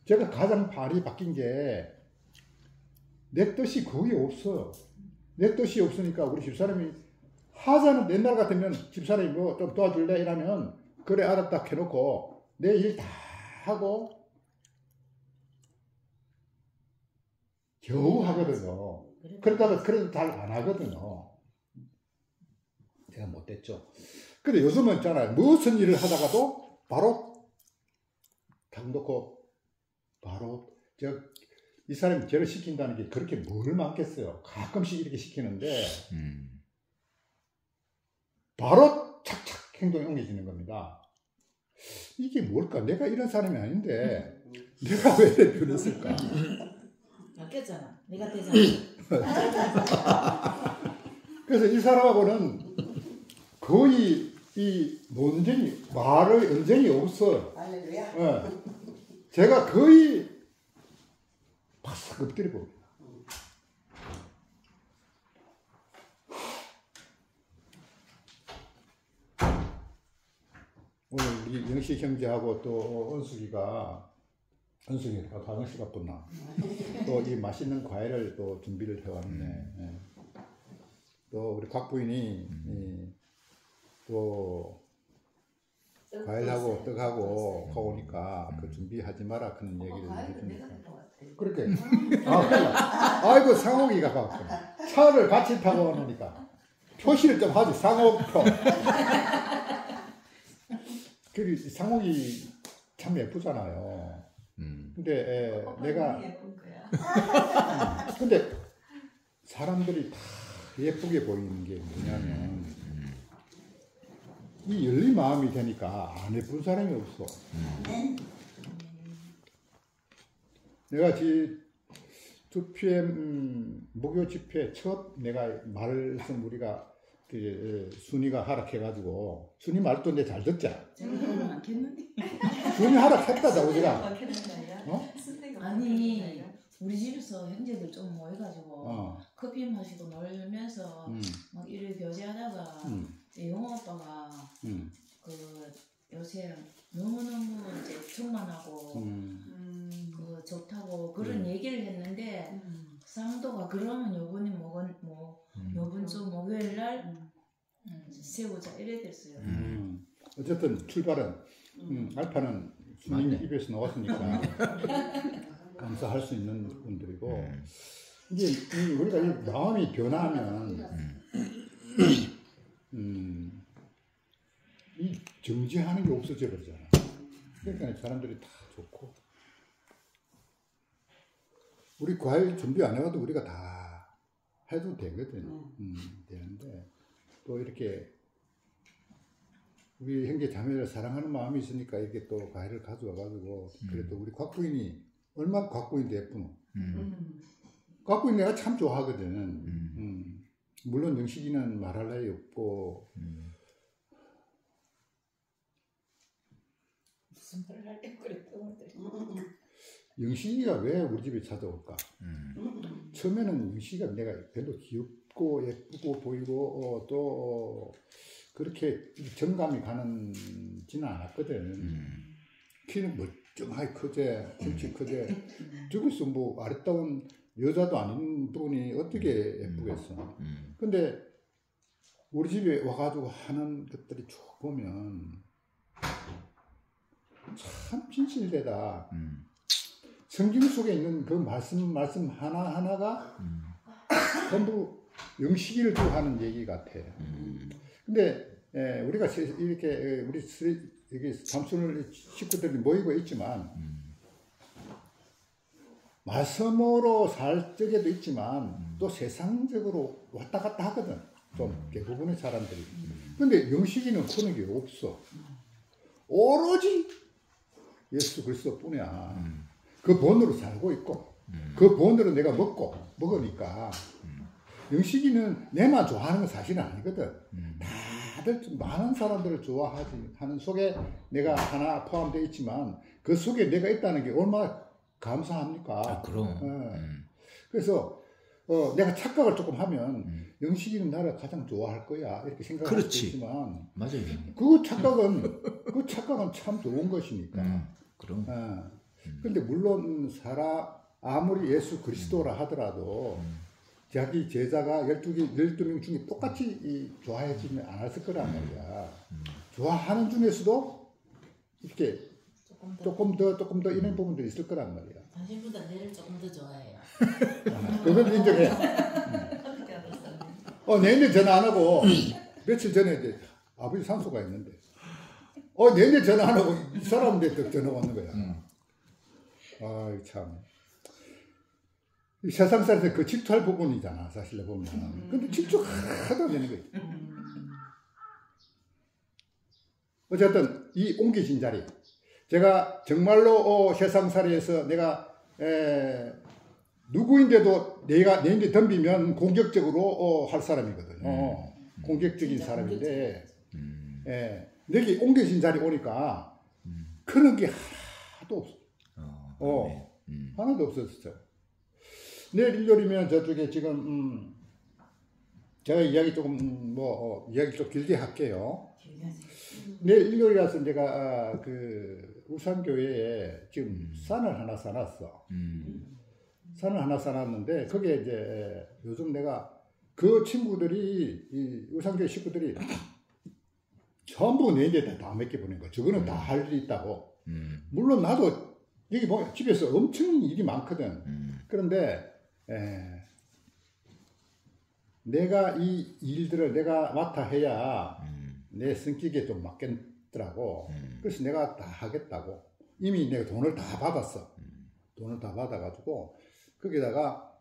제가 가장 발이 바뀐 게 내 뜻이 거의 없어. 내 뜻이 없으니까 우리 집사람이 하자는 옛날 같으면 집사람이 뭐 좀 도와줄래 이러면 그래 알았다 해놓고 내 일 다 하고 겨우 하거든요. 그러다가 그래도 잘 안 하거든요. 제가 못됐죠. 근데 요즘은 있잖아요. 무슨 일을 하다가도 바로 탁 놓고 바로 이 사람이 죄를 시킨다는 게 그렇게 뭘 많겠어요. 가끔씩 이렇게 시키는데 바로 착착 행동이 옮겨지는 겁니다. 이게 뭘까? 내가 이런 사람이 아닌데 내가 왜 이렇게 변했을까? 바뀌었잖아. 내가 되잖아. 그래서 이 사람하고는 거의 이 논쟁이 말의 언쟁이 없어. 할렐루야. 네. 제가 거의 바싹 엎드려 봅니다. 오늘 우리 영식 형제하고 또 은숙이가 가정씨가 붙나 또 이 맛있는 과일을 또 준비를 해왔네. 네. 또 우리 곽 부인이 또 과일하고 떡하고 가오니까 그 준비하지 마라 그런 얘기를 해주니까 그렇게 아이고 상옥이가 가왔구나. 차를 같이 타고 오니까 표시를 좀 하지. 상옥표. 그 상옥이 참 예쁘잖아요. 근데 내가 근데 사람들이 다 예쁘게 보이는 게 뭐냐면 이 열린 마음이 되니까 안 예쁜 사람이 없어. 내가 2PM 목요 집회 첫 내가 말씀 우리가 순이가 하락해가지고 순이 말도 내 잘 듣자. 제가 많겠는데. 순이 하락했다 우리가. 아니 우리 집에서 형제들 좀 모여가지고 커피 마시고 놀면서 막 이를 교제하다가 영호 오빠가 그 요새 너무너무 이제 충만하고 그 좋다고 그런 얘기를 했는데 상도가 그러면 요번에 요번 주 목요일 날 세우자 이래 됐어요. 어쨌든 출발은 알파는 주님 입에서 나왔으니까 감사할 수 있는 분들이고 이게 우리가 이 마음이 변하면 이 정지하는 게 없어져 버리잖아. 그러니까 사람들이 다 좋고 우리 과일 준비 안 해와도 우리가 다 해도 되거든. 되는데 또 이렇게 우리 형제 자매를 사랑하는 마음이 있으니까 이렇게 또 과일을 가져와가지고 그래도 우리 곽부인이 얼마나 곽부인도 예쁘노. 곽부인 내가 참 좋아하거든. 물론 영식이는 말할 나위 없고 무슨 말을 할게 그랬던 영식이가 왜 우리 집에 찾아올까? 처음에는 영식이가 내가 별로 귀엽고 예쁘고 보이고 또 그렇게 정감이 가는지는 않았거든. 키는 멀쩡하게 크제, 덩치 크제. 저기서 뭐 아름다운 여자도 아닌 분이 어떻게 예쁘겠어. 근데 우리 집에 와가지고 하는 것들이 쭉 보면 참 진실되다. 성경 속에 있는 그 말씀 하나하나가 전부 영식이를 하는 얘기 같아. 근데 우리가 이렇게 우리 잠수를 식구들이 모이고 있지만 말씀으로 살 적에도 있지만 또 세상적으로 왔다 갔다 하거든. 좀 대부분의 사람들이. 근데 영식이는 그런 게 없어. 오로지 예수 그리스도 뿐이야. 그 본으로 살고 있고 그 본으로 내가 먹으니까 영식이는 내만 좋아하는 건 사실은 아니거든. 다들 많은 사람들을 좋아하는 속에 내가 하나 포함되어 있지만 그 속에 내가 있다는 게 얼마나 감사합니까? 아, 그럼. 그래서 내가 착각을 조금 하면 영식이는 나를 가장 좋아할 거야 이렇게 생각할 수 있지만 맞아요. 그 착각은 참 좋은 것이니까. 그럼. 근데 물론 아무리 예수 그리스도라 하더라도 자기 제자가 12명 중에 똑같이 좋아하지는 않았을 거란 말이야. 좋아하는 중에서도 이렇게 조금 더 이런 부분들이 있을 거란 말이야. 당신보다 내를 조금 더 좋아해요. 그건 인정해. 내내 전화 안 하고 며칠 전에 이제 아버지 산소가 있는데 내내 전화 안 하고 이 사람한테 전화 왔는 거야. 아 참. 이 세상살에서 그 질투할 부분이잖아 사실 보면. 근데 질투하다 되는 거지. 어쨌든 이 옮겨진 자리 제가 정말로 세상살이에서 내가 누구인데도 내가 내게 덤비면 공격적으로 할 사람이거든요. 공격적인 사람인데 내게 옮겨진 자리 오니까 그런 게 하나도 없어. 하나도 없었어요. 내일 일요일이면 저쪽에 지금 제가 이야기 조금 이야기 좀 길게 할게요. 내일 일요일이라서 내가 그 울산교회에 지금 산을 하나 사놨어. 산을 하나 사놨는데 거기에 이제 요즘 내가 그 친구들이 이 울산교회 식구들이 전부 내한테 다 맡겨보낸 거야. 저거는 다 할 일이 있다고. 물론 나도 여기 보면 집에서 엄청 일이 많거든. 그런데 내가 이 일들을 내가 맡아 해야 내 성격에 좀 맞겠더라고. 그래서 내가 다 하겠다고. 이미 내가 돈을 다 받았어. 돈을 다 받아가지고 거기다가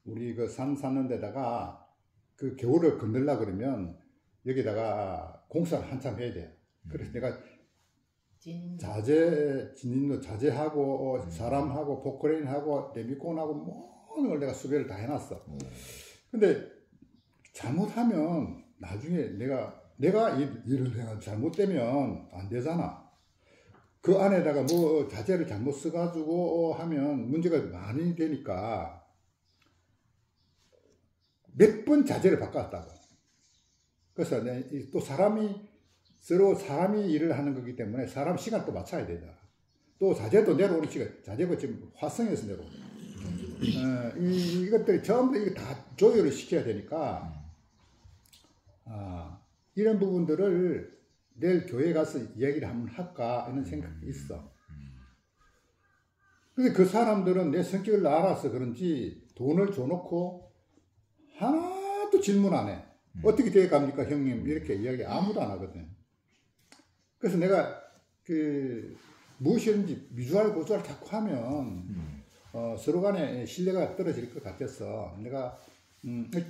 우리 그 산 사는 데다가 그 겨울을 건널라 그러면 여기다가 공사를 한참 해야 돼. 그래서 내가 진인도 자재하고 사람하고 포크레인하고 데미콘하고 모든 걸 내가 수배를 다 해놨어. 근데 잘못하면 나중에 내가 일을 내가 잘못되면 안 되잖아. 그 안에다가 뭐 자재를 잘못 써가지고 하면 문제가 많이 되니까 몇 번 자재를 바꿨다고. 그래서 또 사람이 일을 하는 거기 때문에 사람 시간 또 맞춰야 되잖아. 또 자재도 내려오는 시간, 자재가 지금 화성에서 내려오고. 이것들이 전부 이거 다 조율을 시켜야 되니까, 이런 부분들을 내일 교회 가서 이야기를 한번 할까, 이런 생각이 있어. 근데 그 사람들은 내 성격을 알아서 그런지 돈을 줘놓고 하나도 질문 안 해. 어떻게 되어 갑니까, 형님? 이렇게 이야기 아무도 안 하거든. 그래서 내가 무엇이든지 미주알 고주알 자꾸 하면 서로 간에 신뢰가 떨어질 것 같아서 내가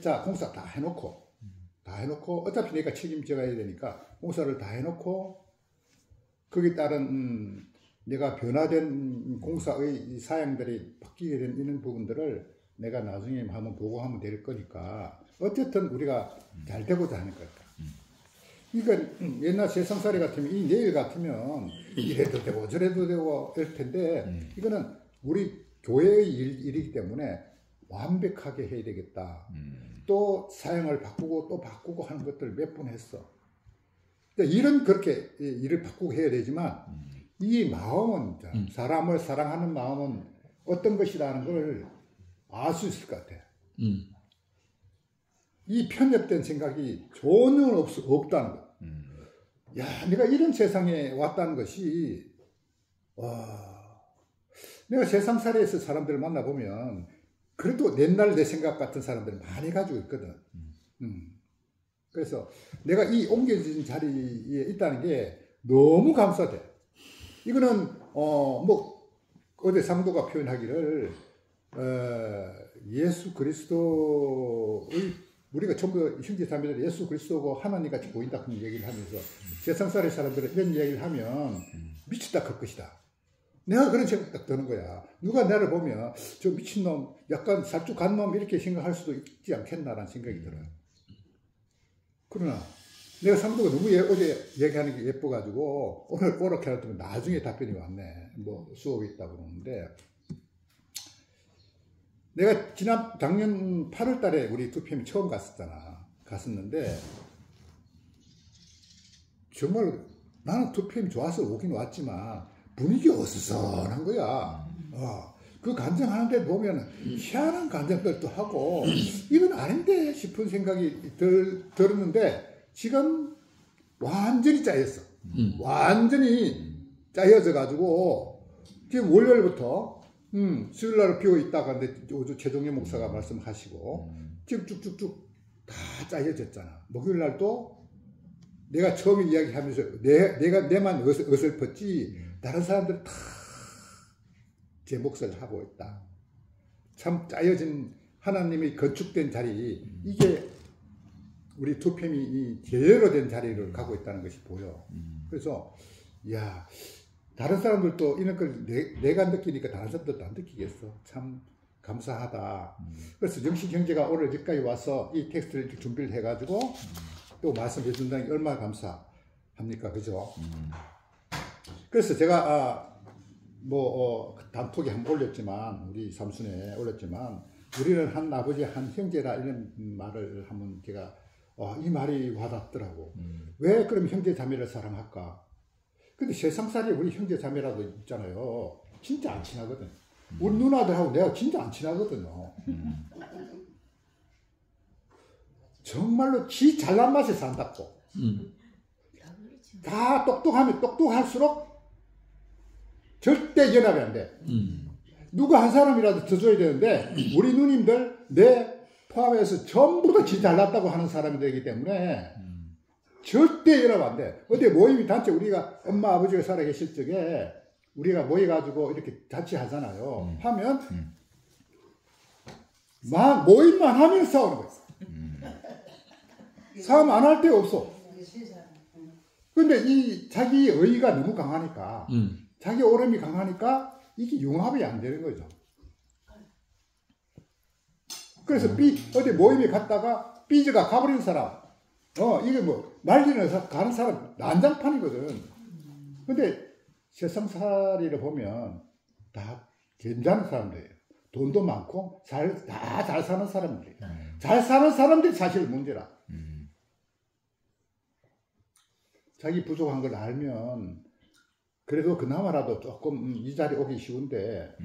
자 공사 다 해놓고 어차피 내가 책임져야 되니까 공사를 다 해놓고 거기에 따른 내가 변화된 공사의 사양들이 바뀌게 된 이런 부분들을 내가 나중에 한번 보고하면 될 거니까 어쨌든 우리가 잘 되고자 하는 거니까 이건 옛날 세상살이 같으면 이 내일 같으면 이래도 되고 저래도 되고 이럴 텐데 이거는 우리 교회의 일이기 때문에 완벽하게 해야 되겠다. 또 사양을 바꾸고 또 바꾸고 하는 것들을 몇 번 했어. 일은 그렇게 일을 바꾸고 해야 되지만 이 마음은 사람을 사랑하는 마음은 어떤 것이라는 걸 알 수 있을 것 같아. 이 편협된 생각이 전혀 없다는 거. 야, 내가 이런 세상에 왔다는 것이, 와, 내가 세상살이에서 사람들을 만나보면, 그래도 옛날 내 생각 같은 사람들 많이 가지고 있거든. 그래서 내가 이 옮겨진 자리에 있다는 게 너무 감사돼. 이거는, 어제 상도가 표현하기를, 예수 그리스도의 우리가 전부 형제자매들 예수 그리스도고 하나님 같이 보인다 그런 얘기를 하면서 세상살이 사람들은 이런 얘기를 하면 미쳤다 그럴 것이다. 내가 그런 생각 딱 드는 거야. 누가 나를 보면 저 미친놈 약간 살쭉간 놈 이렇게 생각할 수도 있지 않겠나라는 생각이 들어요. 그러나 내가 상도가 너무 어제 얘기하는 게 예뻐가지고 오늘 오락해 놨더니 나중에 답변이 왔네. 뭐 수업이 있다고 그러는데 내가 작년 8월 달에 우리 2PM 처음 갔었는데, 정말 나는 2PM 좋아서 오긴 왔지만, 분위기가 어수선한 거야. 그 간증하는데 보면, 희한한 간증들도 하고, 이건 아닌데 싶은 생각이 들었는데, 지금 완전히 짜였어. 완전히 짜여져가지고, 지금 월요일부터, 수요일날 비어 있다가 근데 최종현 목사가 말씀하시고 지금 쭉쭉쭉 다 짜여졌잖아. 목요일날도 내가 처음에 이야기하면서 내만 어설펐지 다른 사람들은 다 제 몫을 하고 있다. 참 짜여진 하나님이 건축된 자리 이게 우리 2PM이 제대로 된 자리를 가고 있다는 것이 보여. 그래서 야 다른 사람들도 이런 걸 내가 느끼니까 다른 사람들도 안 느끼겠어. 참 감사하다. 그래서 영식 형제가 오늘 여기까지 와서 이 텍스트를 이렇게 준비를 해가지고 또 말씀해 준다는 게 얼마나 감사합니까? 그죠? 그래서 제가 단톡에 한번 올렸지만 우리 삼순에 올렸지만 우리는 한 아버지 한 형제라 이런 말을 하면 제가 이 말이 와닿더라고. 왜 그럼 형제 자매를 사랑할까? 근데 세상살이 우리 형제 자매라도 있잖아요. 진짜 안 친하거든. 우리 누나들하고 내가 진짜 안 친하거든요. 정말로 지 잘난 맛에 산다고. 다 똑똑하면 똑똑할수록 절대 연합이 안 돼. 누가 한 사람이라도 더 줘야 되는데 우리 누님들 내 포함해서 전부 다 지 잘났다고 하는 사람이 되기 때문에 절대 연합 안 돼. 어디 모임이 단체 우리가 엄마 아버지가 살아계실 적에 우리가 모여가지고 이렇게 같이 하잖아요. 하면 모임만 하면 싸우는 거야. 싸움 안 할 데가 없어. 근데 이 자기 의의가 너무 강하니까 자기 오름이 강하니까 이게 융합이 안 되는 거죠. 그래서 어디 모임에 갔다가 삐져가 가버리는 사람 이게 말리는 가는 사람 난장판이거든. 근데 세상살이를 보면 다 괜찮은 사람들이에요. 돈도 많고 다 잘 사는 사람들이에요. 잘 사는 사람들이 사실 문제라. 자기 부족한 걸 알면 그래도 그나마라도 조금 이 자리에 오기 쉬운데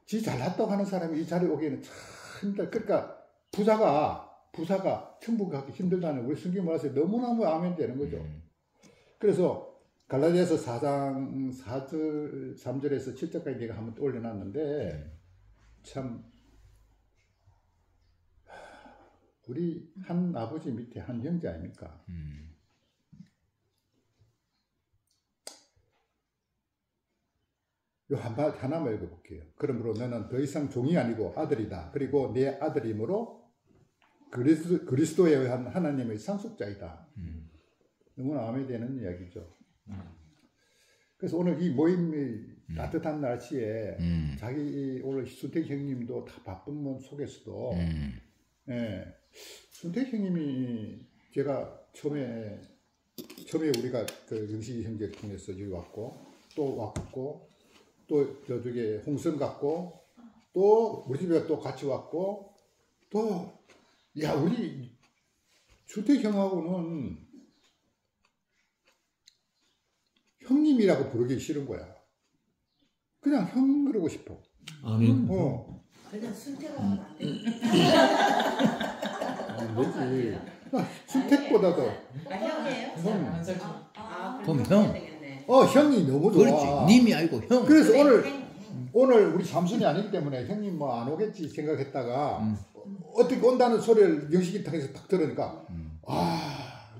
지 잘났다고 하는 사람이 이 자리에 오기에는 참 힘들다. 그러니까 부자가 천국 가기 힘들다는 우리 성경 말해서 너무너무 아멘 되는 거죠. 그래서 갈라디아서 4장 4절 3절에서 7절까지 내가 한번 올려놨는데 참 우리 한 아버지 밑에 한 형제 아닙니까? 요 하나만 읽어볼게요. 그러므로 너는 더 이상 종이 아니고 아들이다. 그리고 내 아들임으로 그리스도에 의한 하나님의 상속자이다. 너무나 마음에 드는 이야기죠. 그래서 오늘 이 모임이 따뜻한 날씨에 자기 오늘 순택 형님도 다 바쁜 분 속에서도 순택 형님이 제가 처음에 처음에 우리가 그 영식이 형제를 통해서 여기 왔고 또 저쪽에 홍성 갔고 또 우리 집에 또 같이 왔고 또 야 우리 주택 형하고는 형님이라고 부르기 싫은 거야. 그냥 형 그러고 싶어. 아멘. 그냥 순태가 안 돼. 안 되지. 순택보다도 형이에요? 형. 그럼 형. 형이 너무 좋아. 그렇지. 님이 아니고 형. 그래서 오늘 우리 삼순이 아니기 때문에 형님 뭐 안 오겠지 생각했다가 어떻게 온다는 소리를 영식이 통해서 딱 들으니까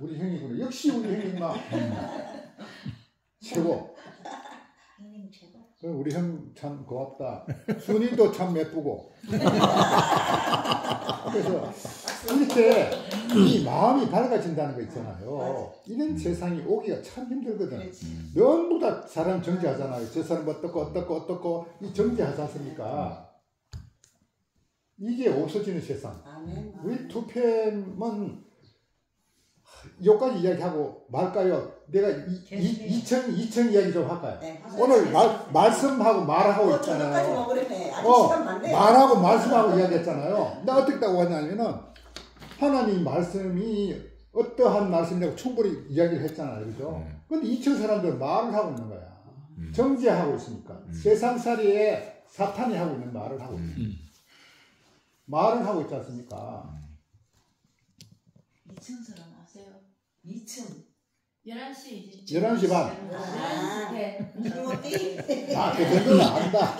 우리 형이구나. 역시 우리 형이구나. 최고. 형님 최고. 우리 형 참 고맙다. 순이도 참 예쁘고. 그래서 이렇게 이 마음이 밝아진다는 거 있잖아요. 이런 세상이 오기가 참 힘들거든. 전부 다 사람 정죄하잖아요. 저 사람 어떻고 이 정죄하지 않습니까? 이게 없어지는 세상. 우리 투팸은 여기까지 이야기하고 말까요? 내가 2층 이야기 좀 할까요? 네, 오늘 말씀하고 말하고 있잖아요. 말하고 말씀하고 이야기했잖아요. 나 어떻게 따고 하냐면은 하나님 말씀이 어떠한 말씀이라고 충분히 이야기를 했잖아요. 그죠? 근데 2층 사람들은 말을 하고 있는 거야. 정죄하고 있으니까. 세상살이에 사탄이 하고 있는 말을 하고 있는 말을 하고 있지 않습니까? 2층 사람 아세요? 2층 11시 11시 반. 11시 대 그 정도는 안다.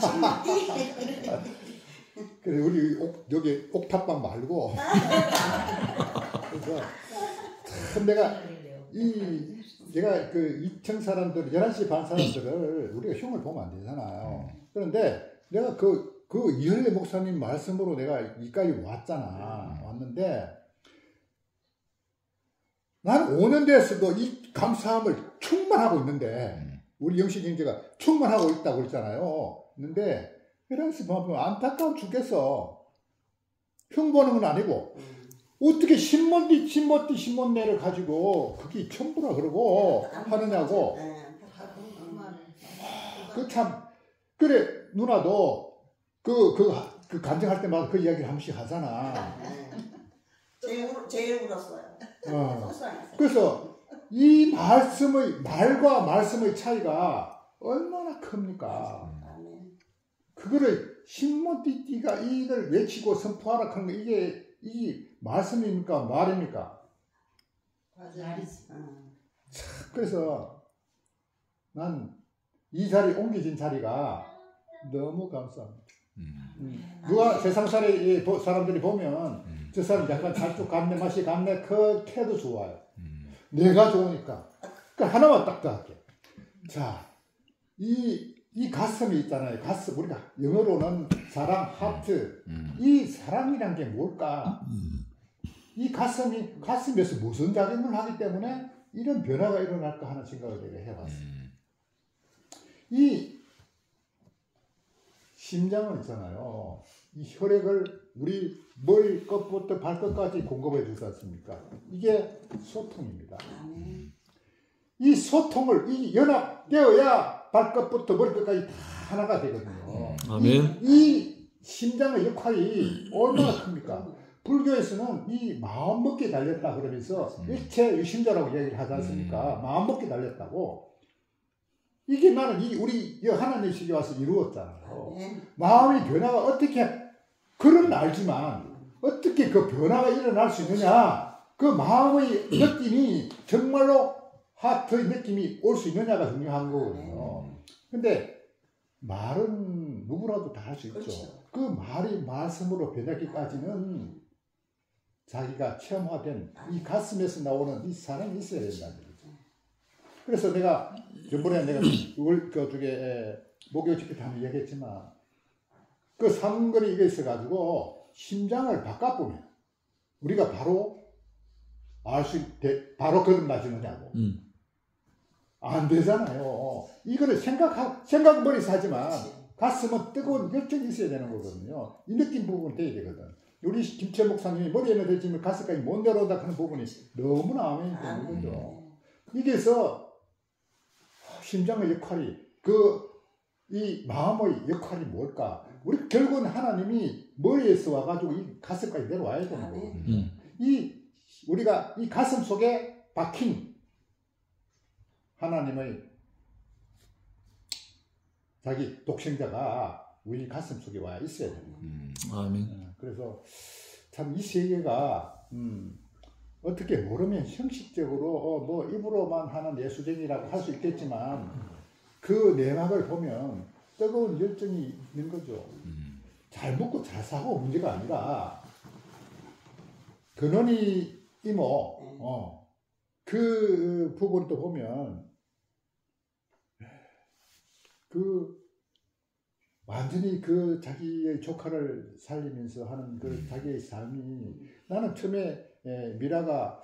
그래, 우리 여기 옥탑방 말고. 그래서 참 내가 그 2층 사람들, 11시 반 사람들을 우리가 흉을 보면 안 되잖아요. 그런데 내가 그 이현래 목사님 말씀으로 내가 여기까지 왔는데 난 5년 됐어도 이 감사함을 충만하고 있는데 우리 영식 형제가 충만하고 있다고 그랬잖아요. 근데 11시 보면 안타까워 죽겠어. 흉 보는 건 아니고 어떻게 신모띠를 가지고 그게 전부라 그러고 하느냐고. 그 참 그래 누나도 그 간증할 때마다 그 이야기를 한 번씩 하잖아. 제일 울었어요. 그래서 이 말과 말씀의 차이가 얼마나 큽니까? 그거를 신모띠띠가 이걸 외치고 선포하라 하는 거 이게 말씀입니까? 말입니까? 말이지. 그래서 난 이 자리 옮겨진 자리가 너무 감사합니다. 누가 세상살이 사람들이 보면 저 사람 약간 잘쭉 감내 맛이 감내 그 캐도 좋아요. 내가 좋으니까. 그러니까 하나만 딱 할게. 자, 이 가슴이 있잖아요. 가슴 우리가 영어로는 사랑 하트. 이 사랑이란 게 뭘까? 이 가슴에서 무슨 작용을 하기 때문에 이런 변화가 일어날까 하는 생각을 내가 해봤어요. 이 심장은 있잖아요. 이 혈액을 우리 머리 끝부터 발끝까지 공급해 주지 않습니까? 이게 소통입니다. 이 소통을 연합되어야 발끝부터 머리끝까지 다 하나가 되거든요. 아멘. 이 심장의 역할이 얼마나 큽니까? 불교에서는 이 마음먹기에 달렸다 그러면서 일체 유심자라고 얘기를 하지 않습니까? 마음먹기에 달렸다고. 이게 나는 우리 하나님 식에 와서 이루었잖아요. 마음의 변화가 어떻게, 그런 알지만 어떻게 그 변화가 일어날 수 있느냐, 그 마음의 느낌이 정말로 하트의 느낌이 올 수 있느냐가 중요한 거거든요. 근데 말은 누구라도 다 할 수 있죠. 그렇죠. 그 말이 말씀으로 변하기까지는 자기가 체험화된 이 가슴에서 나오는 이 사랑이 있어야 된다는 거죠. 그래서 내가 전번에 내가 그쪽에 목요 집회 때 한번 얘기했지만 그 상근이 이게 있어가지고 심장을 바꿔보면 우리가 바로 바로 거듭나지느냐고. 안 되잖아요. 이거를 생각머리서 하지만 가슴은 뜨거운 열정이 있어야 되는 거거든요. 이 느낌 부분은 돼야 되거든. 우리 김채 목사님이 머리에는 됐지만 가슴까지 못 내려온다 하는 부분이 너무나 아멘이 되는 거죠. 이게서 심장의 역할이 이 마음의 역할이 뭘까? 우리 결국은 하나님이 머리에서 와가지고 이 가슴까지 내려와야 되는 거예요. 우리가 이 가슴 속에 박힌 하나님의 자기 독생자가 우리 가슴 속에 와 있어야 되는 거예요. 아멘. 그래서 참 이 세계가 어떻게 모르면 형식적으로 뭐 입으로만 하는 예수쟁이라고 할 수 있겠지만 그 내막을 보면 뜨거운 열정이 있는 거죠. 잘 먹고 잘 사고 문제가 아니라 근원이 이모 그 부분도 보면 완전히 자기의 조카를 살리면서 하는 자기의 삶이 나는 처음에 미라가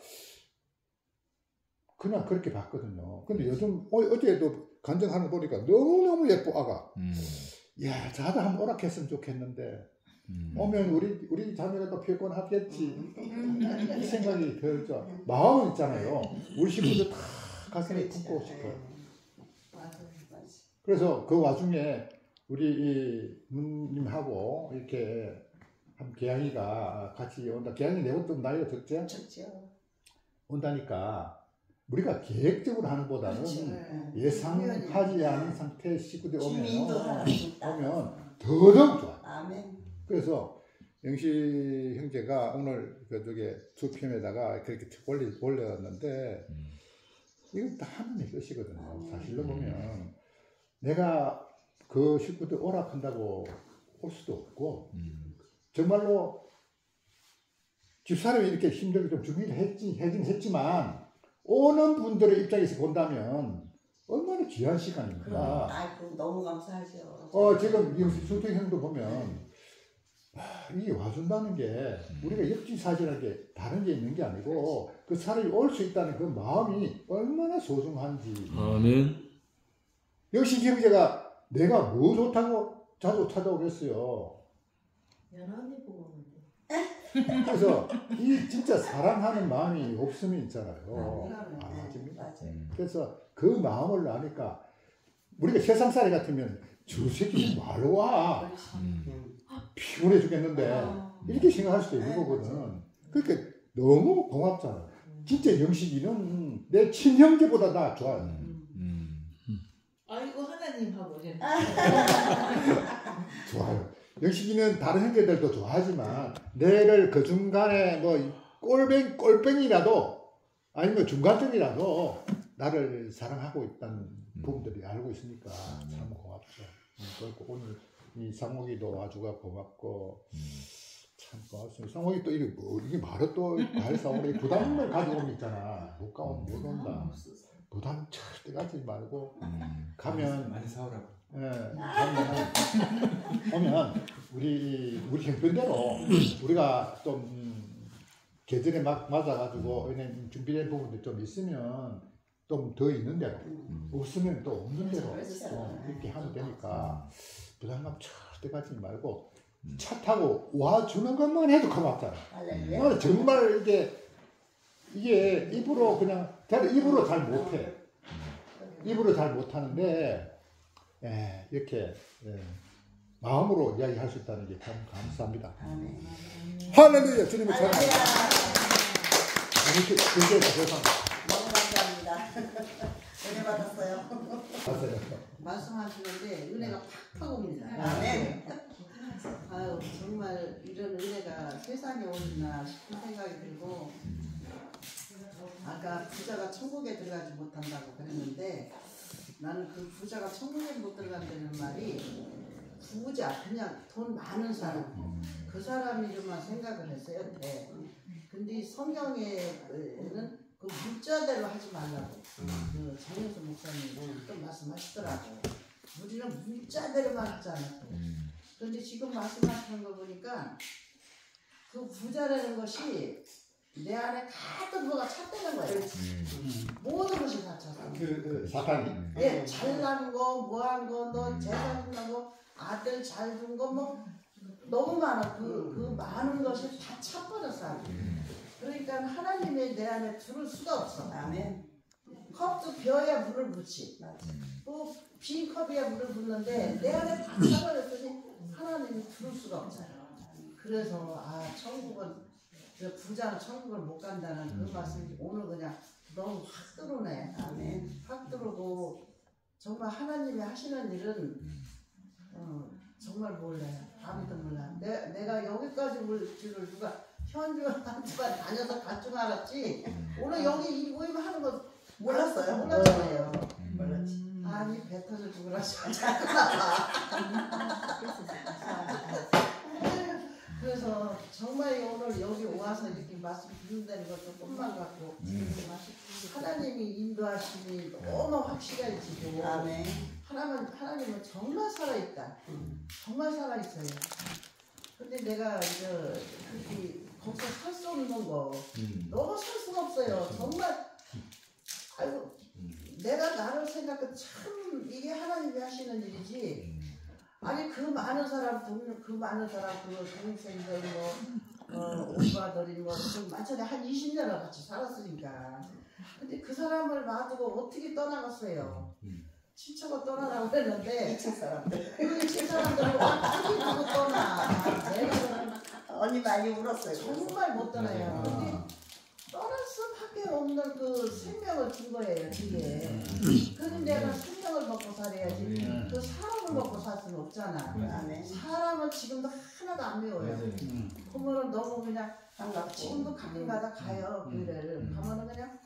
그냥 그렇게 봤거든요. 근데 요즘 어제도 간증하는 거 보니까 너무너무 예뻐 아가. 야, 저도 한번 오락했으면 좋겠는데 오면 우리 자매가 또 표권하겠지 이 생각이 들죠. 마음은 있잖아요. 우리 식구들 다 가슴에 품고 싶어요. 그래서 그 와중에 우리 누님하고 이렇게 한 계양이가 같이 온다. 계양이 내부터 나이가 적죠? 온다니까 우리가 계획적으로 하는 보다는 예상하지 않은 상태의 식구들이 오면 더더욱 좋아. 아멘. 그래서 영시 형제가 오늘 그쪽에 투편에다가 그렇게 올려놨는데 이건 다 하나님의 뜻이거든요. 사실로 보면 내가 그 식구들 오락한다고 올 수도 없고 정말로 집사람이 이렇게 힘들게 좀 준비를 하긴 했지만 오는 분들의 입장에서 본다면 얼마나 귀한 시간입니까? 너무 감사하죠. 지금 수태 형도 보면 이게 와준다는 게 우리가 역지사지라는 게 다른 게 있는 게 아니고 그 사람이 올 수 있다는 그 마음이 얼마나 소중한지. 아멘. 역시 형제가 내가 뭐 좋다고 자주 찾아오겠어요. 연언니 보고 오는데. 그래서 이 진짜 사랑하는 마음이 없으면 있잖아요. 맞아요. 그래서 그 마음을 아니까 우리가 세상 사람 같으면 저 새끼 말로 와. 피곤해 죽겠는데 이렇게 생각할 수도 있는 거거든. 그러니까 너무 고맙잖아. 진짜 영식이는 내 친형제보다 나 좋아요. 아이고 하나님하고 좋아요. 영식이는 다른 형제들도 좋아하지만 내를 그 중간에 뭐 꼴뱅이라도 아니면 중간점이라도 나를 사랑하고 있다는 부분들이 알고 있으니까 참 고맙죠. 그리고 오늘 이 상목이도 와주가 고맙고 참 고맙습니다. 상목이 또 이게 말을 또 과일사 오늘 부담을 가지고 오면 있잖아. 못 가면 못 온다. 부담 절대 가지 말고 가면 많이 사오라고. 오면 우리 형편대로 우리가 좀 계절에 맞아가지고 준비된 부분도 좀 있으면 좀 더 있는 대로 없으면 또 없는 대로 이렇게 하면 되니까 부담감 절대 가지 말고 차 타고 와주는 것만 해도 고맙잖아. 정말 이게 입으로 입으로 잘 못해. 입으로 잘 못하는데 이렇게 마음으로 이야기할 수 있다는 게 참 감사합니다. 할렐루야. 주님을 찬양합니다. 이렇게 너무 감사합니다. 은혜 받았어요. 말씀하시는데 은혜가 팍팍 옵니다. 아멘. 아유, 정말 이런 은혜가 세상에 오나 싶은 생각이 들고, 아까 부자가 천국에 들어가지 못한다고 그랬는데 나는 그 부자가 천국에 못 들어간다는 말이 부자, 그냥 돈 많은 사람, 그 사람 이름만 생각을 했어요. 근데 성경에는 그 문자대로 하지 말라고 그 정혜수 목사님이 또 말씀하시더라고요. 우리는 문자대로만 하잖아. 그런데 지금 말씀하시는 거 보니까 그 부자라는 것이 내 안에 가득 뭐가 찼다는 거예요. 모든 것이 다 찼어. 사탄이. 예, 잘난 거, 뭐한 거, 너 재산 나고 아들 잘 둔 거 뭐 너무 많아. 그 많은 것이 다 차버렸어. 그러니까 하나님의 내 안에 들을 수가 없어. 아멘. 컵도 비어야 물을 붓지. 또 빈 컵이야 물을 붓는데 내 안에 다 차버렸더니 하나님이 부를 수가 없잖아요. 그래서 천국은 부자는 천국을 못 간다는 그 말씀이 오늘 그냥 너무 확 들어오네. 아멘. 확 들어오고 정말 하나님이 하시는 일은 정말 몰라요. 아무도 몰라. 내가 여기까지 올 줄을 누가 현주한테만 다녀서 갈 줄 알았지. 오늘 여기 이 모임 하는 거 몰랐어요. 몰랐잖아요. 몰랐지. 아니 배 터져 죽으라 그래서 정말 오늘 여기 와서 이렇게 말씀 듣는다는 것도 꿈만 같고 하나님이 인도하심이 너무 확실해지고 하나님은 정말 살아있다. 정말 살아있어요. 근데 내가 이제 그렇게 거기서 살 수 없는 거 너무 살 수가 없어요. 정말 아이고 내가 나를 생각해 참 이게 하나님이 하시는 일이지. 아니 그 많은 사람 그 동생들 오빠들이 좀 많잖아요. 한 20년을 같이 살았으니까. 근데 그 사람을 놔두고 어떻게 떠나갔어요. 친척을 떠나라고 했는데 2층 사람들 그 2층 사람들을 어떻게 두고 떠나. 내가 언니 많이 울었어요. 정말 못 떠나요. 근데 떠날 수밖에 없는 그 생명을 준 거예요, 그게. 그런데 내가 생명을 먹고 살아야지. 그 사람을 먹고 살 수는 없잖아. 사람은 지금도 하나도 안 매워요. 그러면은 너무 그냥 지금도 가끔가다 가요, 교회를. 가면은 그냥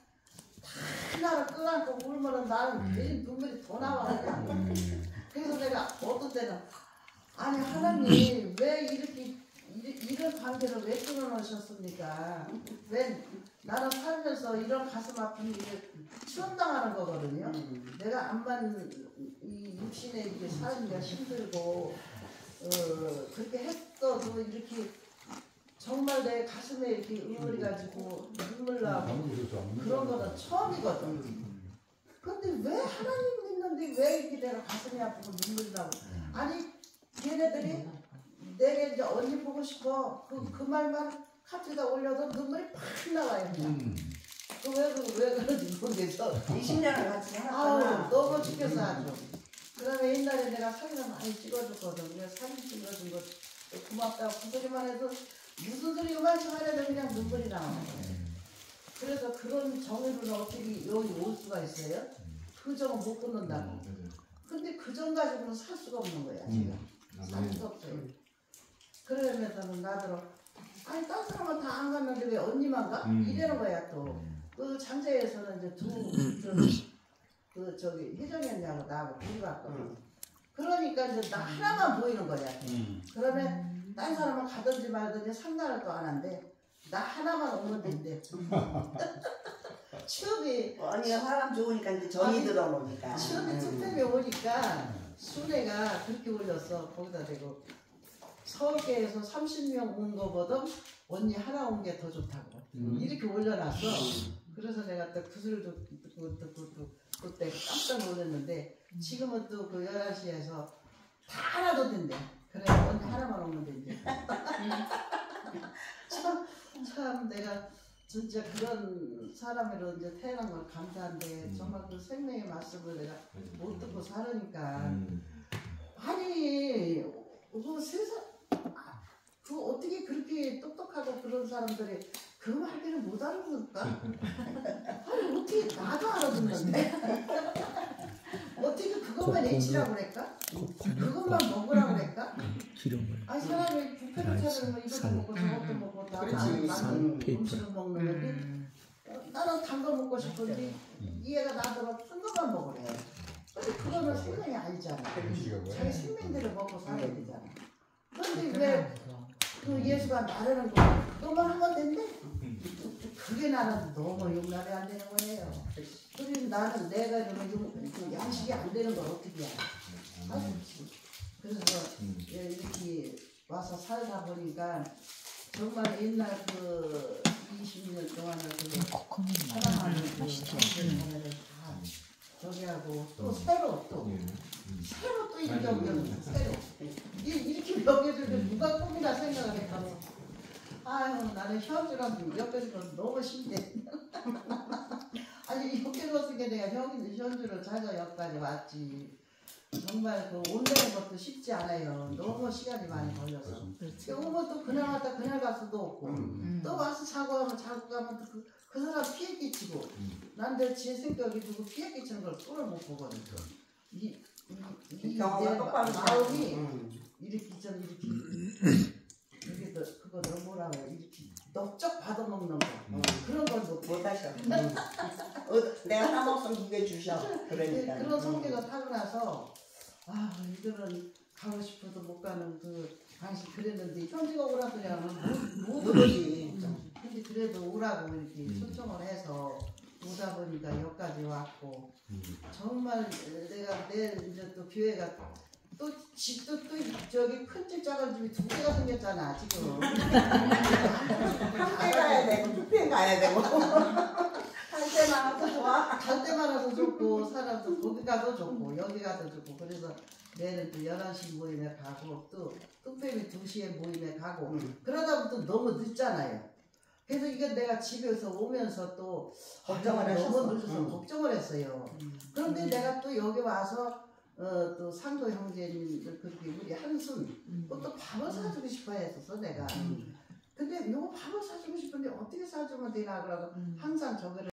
다 나를 끌어안고 울면은 나는 괜히 눈물이 더 나와. 그래서 내가 어떤 때는 아니 하나님 왜 이렇게 이런 관계를 왜 끊어놓으셨습니까? 왜 나는 살면서 이런 가슴 아픈 일을 처음 당하는 거거든요. 내가 암만 이 육신에 이게 살기가 힘들고 그렇게 했어도 이렇게 정말 내 가슴에 이렇게 응어리 가지고 눈물 나고 그런 거는 처음이거든. 근데 왜 하나님 믿는데 왜 이렇게 내가 가슴이 아프고 눈물이 나고? 아니 걔네들이 내가 이제 언니 보고 싶어 그 말만 카트에다 올려도 눈물이 팍 나와요 그냥. 왜 그런지 모르겠어. 20년을 같이 살았잖아. 너무 죽겠어 아주. 그 다음에 옛날에 내가 사진을 많이 찍어줬거든. 그래서 사진 찍어준 거 고맙다고 그 소리만 해도 무슨 소리만 해도 그냥 눈물이 나오는 거예요. 그래서 그런 정의로는 어떻게 여기 올 수가 있어요? 그 정은 못 끊는다고. 근데 그 정 가지고는 살 수가 없는 거야 지금. 살 수가 없어요. 그러면서는 나더러 아니 딴 사람은 다 안 갔는데 왜 언니만 가? 이러는 거야 또. 그 장제에서는 이제 그 저기 혜정이 언니하고 나하고 둘이 갔거든. 그러니까 이제 나 하나만 보이는 거야. 그러면 딴 사람은 가든지 말든지 상관을 또 안 한대. 나 하나만 오면 된대. 추억이 언니가 사람 좋으니까 이제 정이 들어오니까. 추억이 툭툭이 오니까 순애가 그렇게 올렸어. 거기다 대고 서울계에서 30명 온 거보다 언니 하나 온 게 더 좋다고 이렇게 올려놨어. 그래서 내가 또 그 소리를 듣고 그때 깜짝 놀랐는데 지금은 또 그 11시에서 다 하나도 된대. 그래 언니 하나만 오면 된대. 참 내가 진짜 그런 사람으로 이제 태어난 걸 감사한데 정말 그 생명의 말씀을 내가 못 듣고 살으니까 아니 그 세상 그 어떻게 그렇게 똑똑하고 그런 사람들이 그 말들을 못 알아듣을까? 아니 어떻게 나도 알아듣는데 어떻게 그것만 애치라고 그럴까? 그것만 먹으라고 그럴까? 아니 사람이 부패를 차리면 이것도 먹고 저것도 먹고 나는 음식을 먹는 건데 나는 단 거 먹고 싶은데 이해가 나더러 큰 것만 먹으래. 근데 그거는 생명이 아니잖아. 자기 생명대로 먹고 살아야 되잖아. 그런데 왜 그 예수가 나르는 거 그것만 하면 된대? 그게 나는 너무 용납이 안 되는 거예요. 그리고 나는 내가 이러면 양식이 안 되는 걸 어떻게 해? 그래서 이렇게 와서 살다 보니까 정말 옛날 그 20년 동안을 사랑하는 그 사람들을 다 저기 하고 또 새로 또 이렇게 옮겨주는 새로 이렇게 옮겨주는 누가 꿈이나 생각을 했다. 아유 나는 현주랑 엮여진 건 너무 신기해. 아니 엮여서 그러니까 내가 현주를 찾아 여기까지 왔지. 정말 그 온다는 것도 쉽지 않아요. 너무 시간이 많이 걸려서. 오면 또 그날 왔다 그날 갈 수도 없고 또 와서 자고 가면 또 그 사람 피해 끼치고 난 내 제 성격이 누구 피해 끼치는 걸 꼴을 못 보거든. 이 경험을 똑바로 마음이 이렇게 그거 뭐라고 이렇게 넓적 받아먹는 거 그런 걸 못하셔. 내가 사먹으면 두개 주셔. 그러니까. 그런 성격을 타고나서 아 이거는 가고 싶어도 못 가는 그 당시 그랬는데 현지가 오라 그러면 못 오지. 근데 그래도 오라고 이렇게 초청을 해서 오다 보니까 여기까지 왔고 정말 내가 내일 이제 또 교회가 또 집도 또 저기 큰 집 작은 집이 두 개가 생겼잖아 지금. 함께 가야 되고 뷔페 가야 되고 할 때 많아서 좋아. 갈 때 많아서 좋고 사람도 거기 가도 좋고 여기 가도 좋고 그래서 내일은 또 11시 모임에 가고 또 뚝배기 2시에 모임에 가고 그러다 보면 또 너무 늦잖아요. 그래서 이게 내가 집에서 오면서 또 걱정을 너무 늦어서 걱정을 했어요. 그런데 내가 또 여기 와서 또 상도 형제님들 그렇게 우리 한순 또 밥을 사주고 싶어 했었어 내가. 근데 이거 밥을 사주고 싶은데 어떻게 사주면 되나 그러고 항상 저거를